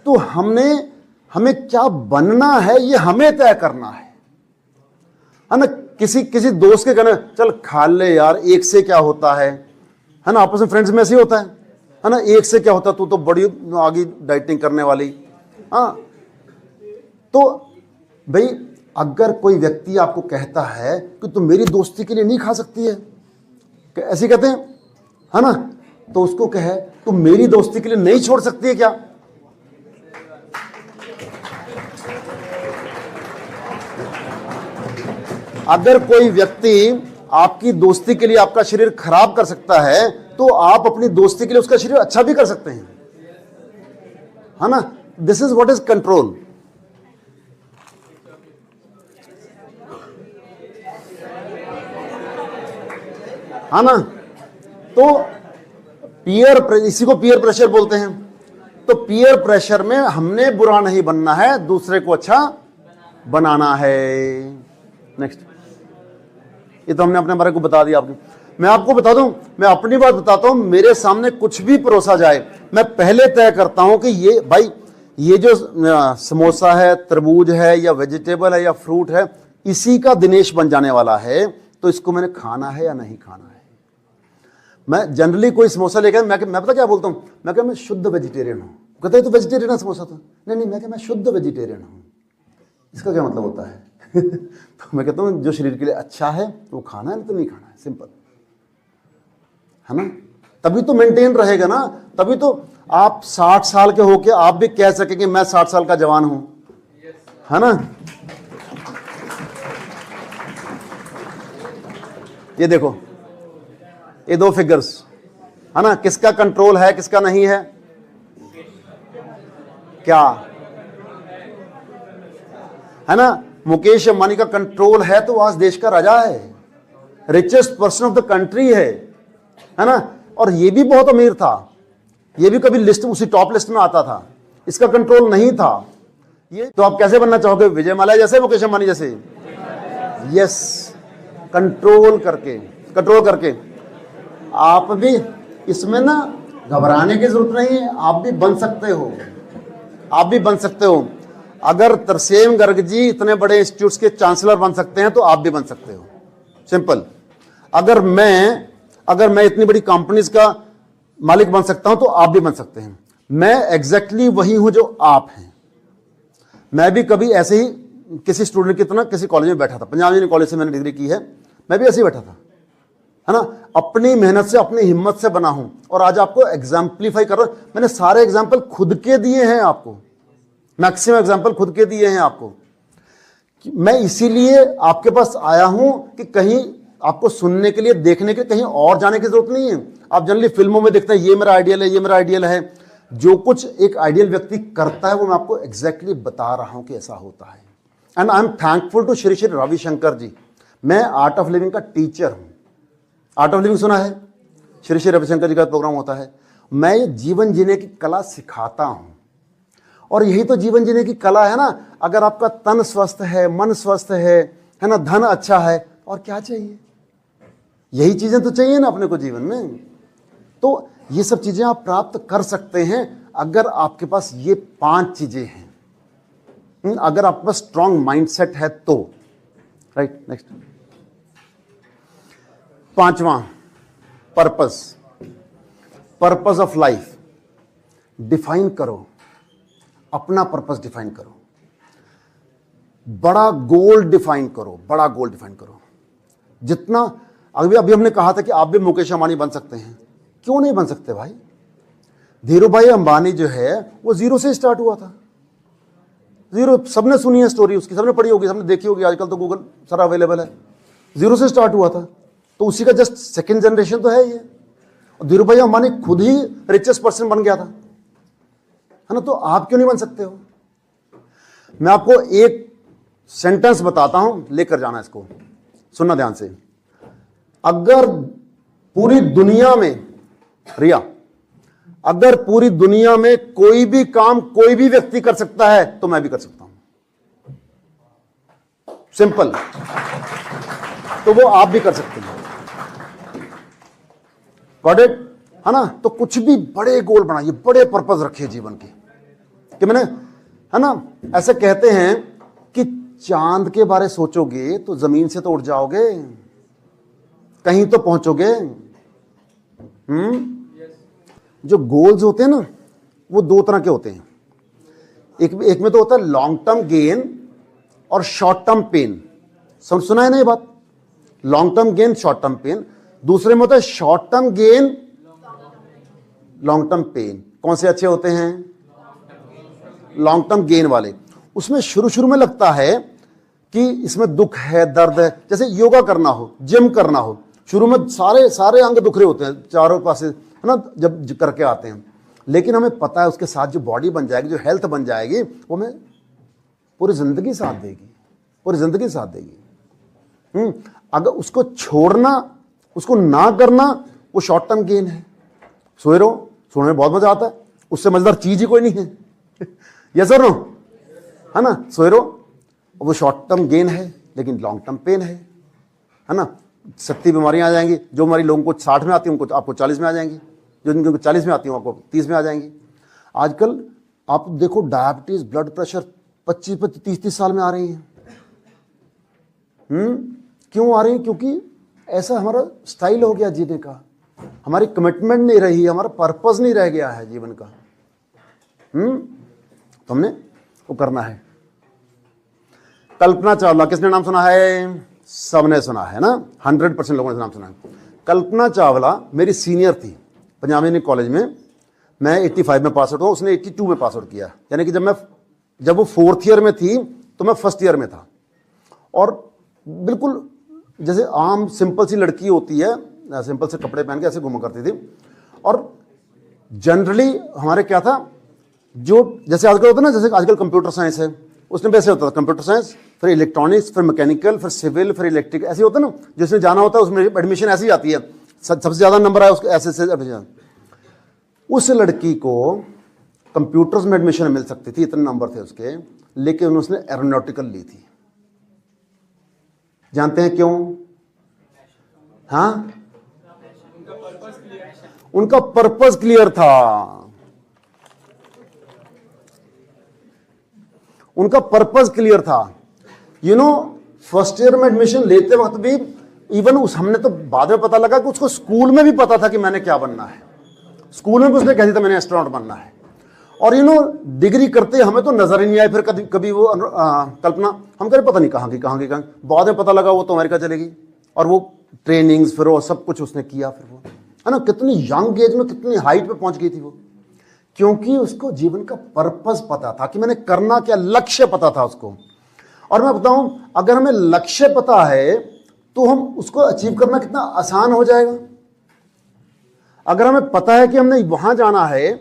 A: तो हमें क्या बनना है ये हमें तय करना है ना? किसी दोस्त के कहना चल खा ले यार, एक से क्या होता है ना? आपस में फ्रेंड्स में ऐसे ही होता है ना? एक से क्या होता, तू तो बड़ी आगे डाइटिंग करने वाली। हाँ, तो भाई अगर कोई व्यक्ति आपको कहता है कि तुम मेरी दोस्ती के लिए नहीं खा सकती है, ऐसे कहते हैं, है ना, तो उसको कहे तुम मेरी दोस्ती के लिए नहीं छोड़ सकती है क्या? अगर कोई व्यक्ति आपकी दोस्ती के लिए आपका शरीर खराब कर सकता है, तो आप अपनी दोस्ती के लिए उसका शरीर अच्छा भी कर सकते हैं, है ना? This is what is control. है ना? तो इसी को पीयर प्रेशर बोलते हैं। तो पीयर प्रेशर में हमने बुरा नहीं बनना है, दूसरे को अच्छा बनाना है। नेक्स्ट, ये तो हमने अपने बारे को बता दिया आपको। मैं आपको बता दूं, मैं अपनी बात बताता हूं। मेरे सामने कुछ भी परोसा जाए, मैं पहले तय करता हूं कि ये भाई, ये जो समोसा है, तरबूज है, या वेजिटेबल है, या फ्रूट है, इसी का दिनेश बन जाने वाला है, तो इसको मैंने खाना है या नहीं खाना है। मैं जनरली कोई समोसा लेकर मैं पता क्या बोलता हूँ, मैं कहता मैं शुद्ध वेजिटेरियन हूँ। कहते तो वेजिटेरियन है समोसा? तो नहीं, मैं कहता मैं शुद्ध वेजिटेरियन हूँ। इसका क्या मतलब होता है? तो मैं कहता हूँ जो शरीर के लिए अच्छा है वो खाना है, नहीं तो नहीं खाना है, सिंपल, है ना? तभी तो मेंटेन रहेगा ना, तभी तो आप 60 साल के होके आप भी कह सकेंगे मैं 60 साल का जवान हूं, है ना? ये देखो, ये दो फिगर्स, है ना, किसका कंट्रोल है किसका नहीं है? क्या है ना? मुकेश अंबानी का कंट्रोल है तो आज देश का राजा है, richest person of the country है ना? और ये भी बहुत अमीर था, ये भी कभी लिस्ट उसी टॉप लिस्ट में आता था, इसका कंट्रोल नहीं था। ये तो आप कैसे बनना चाहोगे? विजय माल्या जैसे, मुकेश अंबानी जैसे? यस, कंट्रोल करके। आप भी इसमें ना घबराने की जरूरत नहीं है, आप भी बन सकते हो। अगर तरसेम गर्ग जी इतने बड़े इंस्टीट्यूट्स के चांसलर बन सकते हैं तो आप भी बन सकते हो, सिंपल। अगर मैं इतनी बड़ी कंपनीज का मालिक बन सकता हूं तो आप भी बन सकते हैं। मैं एग्जैक्टली वही हूं जो आप हैं। मैं भी कभी ऐसे ही किसी स्टूडेंट की तरह किसी कॉलेज में बैठा था, पंजाब यूनिवर्सिटी कॉलेज से मैंने डिग्री की है, मैं भी ऐसे ही बैठा था, है ना? अपनी मेहनत से, अपनी हिम्मत से बना हूं, और आज आपको एग्जाम्पलीफाई कर रहा हूं। मैंने सारे एग्जाम्पल खुद के दिए हैं आपको, मैक्सिमम एग्जाम्पल खुद के दिए हैं आपको। मैं इसीलिए आपके पास आया हूं कि कहीं आपको सुनने के लिए, देखने के लिए कहीं और जाने की जरूरत नहीं है। आप जनरली फिल्मों में देखते हैं ये मेरा आइडियल है, ये मेरा आइडियल है। जो कुछ एक आइडियल व्यक्ति करता है वो मैं आपको एग्जैक्टली बता रहा हूं कि ऐसा होता है। And I am thankful to Shri Shri Ravishankar ji. मैं आर्ट ऑफ लिविंग का टीचर हूं। आर्ट ऑफ लिविंग सुना है? श्री श्री रविशंकर जी का प्रोग्राम होता है। मैं ये जीवन जीने की कला सिखाता हूं, और यही तो जीवन जीने की कला है ना। अगर आपका तन स्वस्थ है, मन स्वस्थ है ना, धन अच्छा है, और क्या चाहिए? यही चीजें तो चाहिए ना अपने को जीवन में। तो ये सब चीजें आप प्राप्त कर सकते हैं अगर आपके पास ये 5 चीजें हैं। अगर आपके पास स्ट्रॉन्ग माइंडसेट है तो। Right, next. 5वां, purpose. Purpose of life define करो, अपना पर्पस डिफाइन करो, बड़ा गोल डिफाइन करो, बड़ा गोल डिफाइन करो। जितना अभी हमने कहा था कि आप भी मुकेश अंबानी बन सकते हैं, क्यों नहीं बन सकते भाई? धीरू भाई अंबानी जो है वो 0 से स्टार्ट हुआ था। 0, सबने सुनी है स्टोरी उसकी, सबने पढ़ी होगी, सबने देखी होगी, आजकल तो गूगल सारा अवेलेबल है। 0 से स्टार्ट हुआ था, तो उसी का जस्ट सेकेंड जनरेशन तो है ये। और धीरू भाई अंबानी खुद ही रिचेस्ट पर्सन बन गया था, है ना। तो आप क्यों नहीं बन सकते हो? मैं आपको एक सेंटेंस बताता हूं, लेकर जाना इसको, सुनना ध्यान से। अगर पूरी दुनिया में, रिया, अगर पूरी दुनिया में कोई भी काम कोई भी व्यक्ति कर सकता है तो मैं भी कर सकता हूं। सिंपल। तो वो आप भी कर सकते हैं। Got it? है ना। तो कुछ भी बड़े गोल बनाइए, बड़े पर्पस रखिए जीवन के। कि मैंने, है ना, ऐसे कहते हैं कि चांद के बारे सोचोगे तो जमीन से तो उड़ जाओगे, कहीं तो पहुंचोगे। जो गोल्स होते हैं ना वो 2 तरह के होते हैं। एक में तो होता है लॉन्ग टर्म गेन और शॉर्ट टर्म पेन। सुना है ना ये बात? Long term gain, short term pain. दूसरे में होता है short term gain, long term pain. कौन से अच्छे होते हैं? लॉन्ग टर्म गेन वाले। उसमें शुरू में लगता है कि इसमें दुख है, दर्द है। जैसे योगा करना हो, जिम करना हो, शुरू में सारे अंग दुख रहे होते हैं चारों पासे, है ना, जब करके आते हैं। लेकिन हमें पता है उसके साथ जो बॉडी बन जाएगी, जो हेल्थ बन जाएगी, वो हमें पूरी जिंदगी साथ देगी, पूरी जिंदगी साथ देगी। अगर उसको छोड़ना, उसको ना करना, वो शॉर्ट टर्म गेन है। सोए रहो, सोने में बहुत मजा आता है, उससे मजेदार चीज ही कोई नहीं है। यस और नो? है ना। सोए रहो, वो शॉर्ट टर्म गेन है लेकिन लॉन्ग टर्म पेन है ना। 70 बीमारियां आ जाएंगी। जो हमारी लोगों को 60 में आती है उनको आपको 40 में आ जाएंगी, जो जिनको 40 में आती है आपको 30 में आ जाएंगी। आजकल आप देखो डायबिटीज, ब्लड प्रेशर 25-30 साल में आ रही हैं। क्यों आ रही हैं? क्योंकि ऐसा हमारा स्टाइल हो गया जीने का, हमारी कमिटमेंट नहीं रही, हमारा पर्पस नहीं रह गया है जीवन का। तो हमने वो करना है। कल्पना चावला, किसने नाम सुना है? सबने सुना है ना, 100% लोगों ने नाम सुना है। कल्पना चावला मेरी सीनियर थी पंजाबी कॉलेज में। मैं 85 में पास आउट हुआ, उसने 82 में पास आउट किया। यानी कि जब वो 4th ईयर में थी तो मैं 1st ईयर में था। और बिल्कुल जैसे आम सिंपल सी लड़की होती है, सिंपल से कपड़े पहन के ऐसे घूमा करती थी। और जनरली हमारे क्या था, जो जैसे आजकल होता है ना, जैसे आजकल कंप्यूटर साइंस है, उसमें वैसे होता था कंप्यूटर साइंस, फिर इलेक्ट्रॉनिक्स, फिर मैकेनिकल, फिर सिविल, फिर इलेक्ट्रिक, ऐसे होता है ना। जिसमें जाना होता है उसमें एडमिशन ऐसी आती है, सबसे ज़्यादा नंबर आया उसको ऐसे। उस लड़की को कंप्यूटर्स में एडमिशन मिल सकती थी, इतने नंबर थे उसके, लेकिन उसने एरोनॉटिकल ली थी। जानते हैं क्यों? हाँ, उनका पर्पस क्लियर था। उनका पर्पस क्लियर था। फर्स्ट ईयर में एडमिशन लेते वक्त भी इवन हमने तो बाद में पता लगा कि उसको स्कूल में भी पता था कि मैंने क्या बनना है। स्कूल में भी उसने कह दिया था मैंने एस्ट्रोनॉट बनना है। और डिग्री करते हमें तो नजर ही नहीं आया। फिर कभी वो कल्पना, हम कह रहे पता नहीं कहाँ की। बाद में पता लगा वो तो अमेरिका चलेगी, और वो ट्रेनिंग्स, फिर वो सब कुछ उसने किया। फिर वो, है ना, कितनी यंग एज में कितनी हाइट पे पहुंच गई थी वो, क्योंकि उसको जीवन का पर्पस पता था कि मैंने करना क्या, लक्ष्य पता था उसको। और मैं बताऊं, अगर हमें लक्ष्य पता है तो हम उसको अचीव करना कितना आसान हो जाएगा। अगर हमें पता है कि हमने वहां जाना है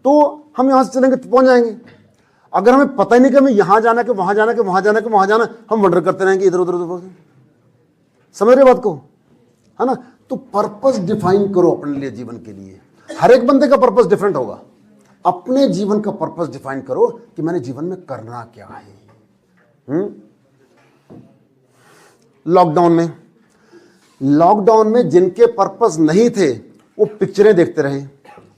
A: तो हम यहां से चलेंगे तो पहुंच जाएंगे। अगर हमें पता ही नहीं कि हमें यहां जाना कि वहां जाना कि वहां जाना कि वहां जाना, हम वंडर करते रहेंगे इधर उधर उधर। समझ रहे बात को, है ना। तो पर्पस डिफाइन करो अपने लिए, जीवन के लिए। हर एक बंदे का पर्पस डिफरेंट होगा। अपने जीवन का पर्पस डिफाइन करो कि मैंने जीवन में करना क्या है। लॉकडाउन में जिनके पर्पस नहीं थे वो पिक्चरें देखते रहे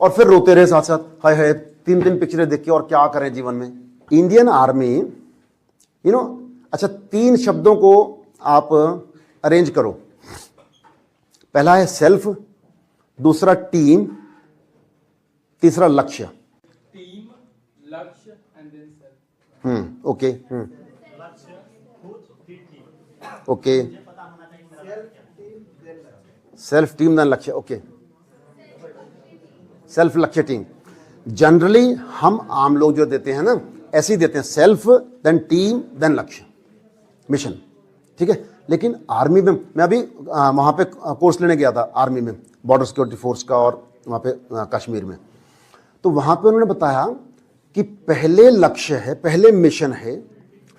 A: और फिर रोते रहे साथ साथ, हाय हाय 3 पिक्चरें देख के और क्या करें जीवन में। इंडियन आर्मी अच्छा 3 शब्दों को आप अरेंज करो। पहला है सेल्फ, दूसरा टीम, तीसरा लक्ष्य।
B: टीम, लक्ष्य एंड देन सेल्फ।
A: ओके
C: लक्ष्य खुद फिर टीम।
A: ओके,
C: मुझे पता होना चाहिए मेरा लक्ष्य क्या है।
A: सेल्फ टीम देन लक्ष्य। ओके, सेल्फ लक्ष्य टीम। जनरली हम आम लोग जो देते हैं ना, ऐसे ही देते हैं, सेल्फ देन टीम देन लक्ष्य, मिशन, ठीक है। लेकिन आर्मी में, मैं अभी वहाँ पे कोर्स लेने गया था आर्मी में, बॉर्डर सिक्योरिटी फोर्स का, और वहाँ पे कश्मीर में। तो वहाँ पे उन्होंने बताया कि पहले लक्ष्य है, पहले मिशन है,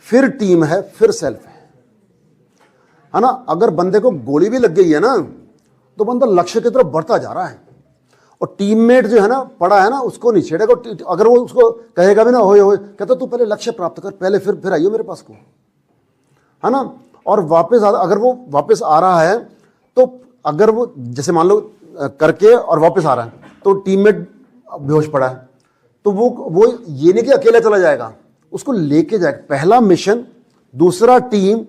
A: फिर टीम है, फिर सेल्फ है ना। अगर बंदे को गोली भी लग गई है ना तो बंदा लक्ष्य की तरफ बढ़ता जा रहा है, और टीममेट जो है ना पड़ा है ना उसको नहीं छेड़ेगा। अगर वो उसको कहेगा भी ना होए होए, कहता तू पहले लक्ष्य प्राप्त कर, पहले फिर आइयो मेरे पास को, है ना। और वापस अगर वो वापस आ रहा है तो अगर वो जैसे मान लो करके और वापस आ रहा है तो टीममेट बेहोश पड़ा है, तो वो ये नहीं कि अकेला चला जाएगा, उसको लेके जाएगा। पहला मिशन, दूसरा टीम,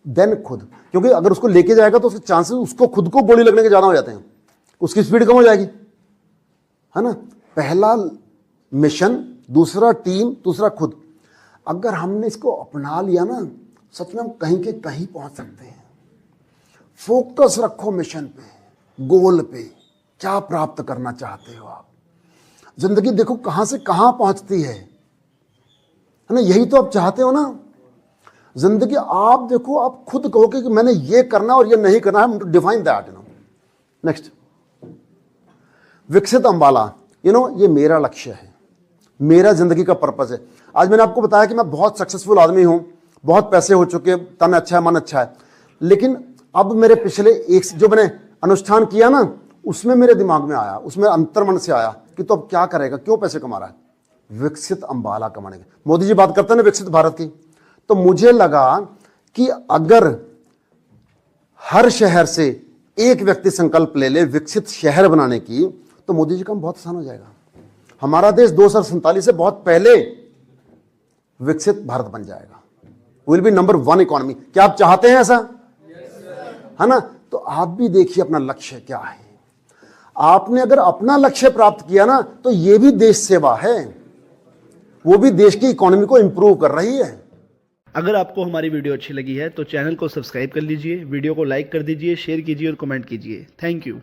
A: देन खुद। क्योंकि अगर उसको लेके जाएगा तो उसके चांसेस उसको खुद को गोली लगने के ज्यादा हो जाते हैं, उसकी स्पीड कम हो जाएगी, है ना। पहला मिशन, दूसरा टीम, दूसरा खुद। अगर हमने इसको अपना लिया ना, सच में हम कहीं के कहीं पहुंच सकते हैं। फोकस रखो मिशन पे, गोल पे, क्या प्राप्त करना चाहते हो आप। जिंदगी देखो कहां से कहां पहुंचती है ना, यही तो आप चाहते हो ना। जिंदगी आप देखो, आप खुद कहो कि मैंने ये करना और ये नहीं करना है, डिफाइन दैट, नेक्स्ट, विकसित अंबाला, ये मेरा लक्ष्य है, मेरा जिंदगी का पर्पस है। आज मैंने आपको बताया कि मैं बहुत सक्सेसफुल आदमी हूं, बहुत पैसे हो चुके, तन अच्छा है, मन अच्छा है, लेकिन अब मेरे पिछले जो मैंने अनुष्ठान किया ना, उसमें मेरे दिमाग में आया, उसमें अंतर्मन से आया कि तो अब क्या करेगा, क्यों पैसे कमा रहा है, विकसित अंबाला कमाने के। मोदी जी बात करते हैं ना विकसित भारत की, तो मुझे लगा कि अगर हर शहर से एक व्यक्ति संकल्प ले ले विकसित शहर बनाने की, तो मोदी जी का काम बहुत आसान हो जाएगा। हमारा देश 2047 से बहुत पहले विकसित भारत बन जाएगा, विल बी नंबर 1 इकोनॉमी। क्या आप चाहते हैं ऐसा? है ना। तो आप भी देखिए अपना लक्ष्य क्या है। आपने अगर अपना लक्ष्य प्राप्त किया ना, तो यह भी देश सेवा है, वो भी देश की इकोनॉमी को इंप्रूव कर रही है।
D: अगर आपको हमारी वीडियो अच्छी लगी है तो चैनल को सब्सक्राइब कर लीजिए, वीडियो को लाइक कर दीजिए, शेयर कीजिए और कमेंट कीजिए। Thank you.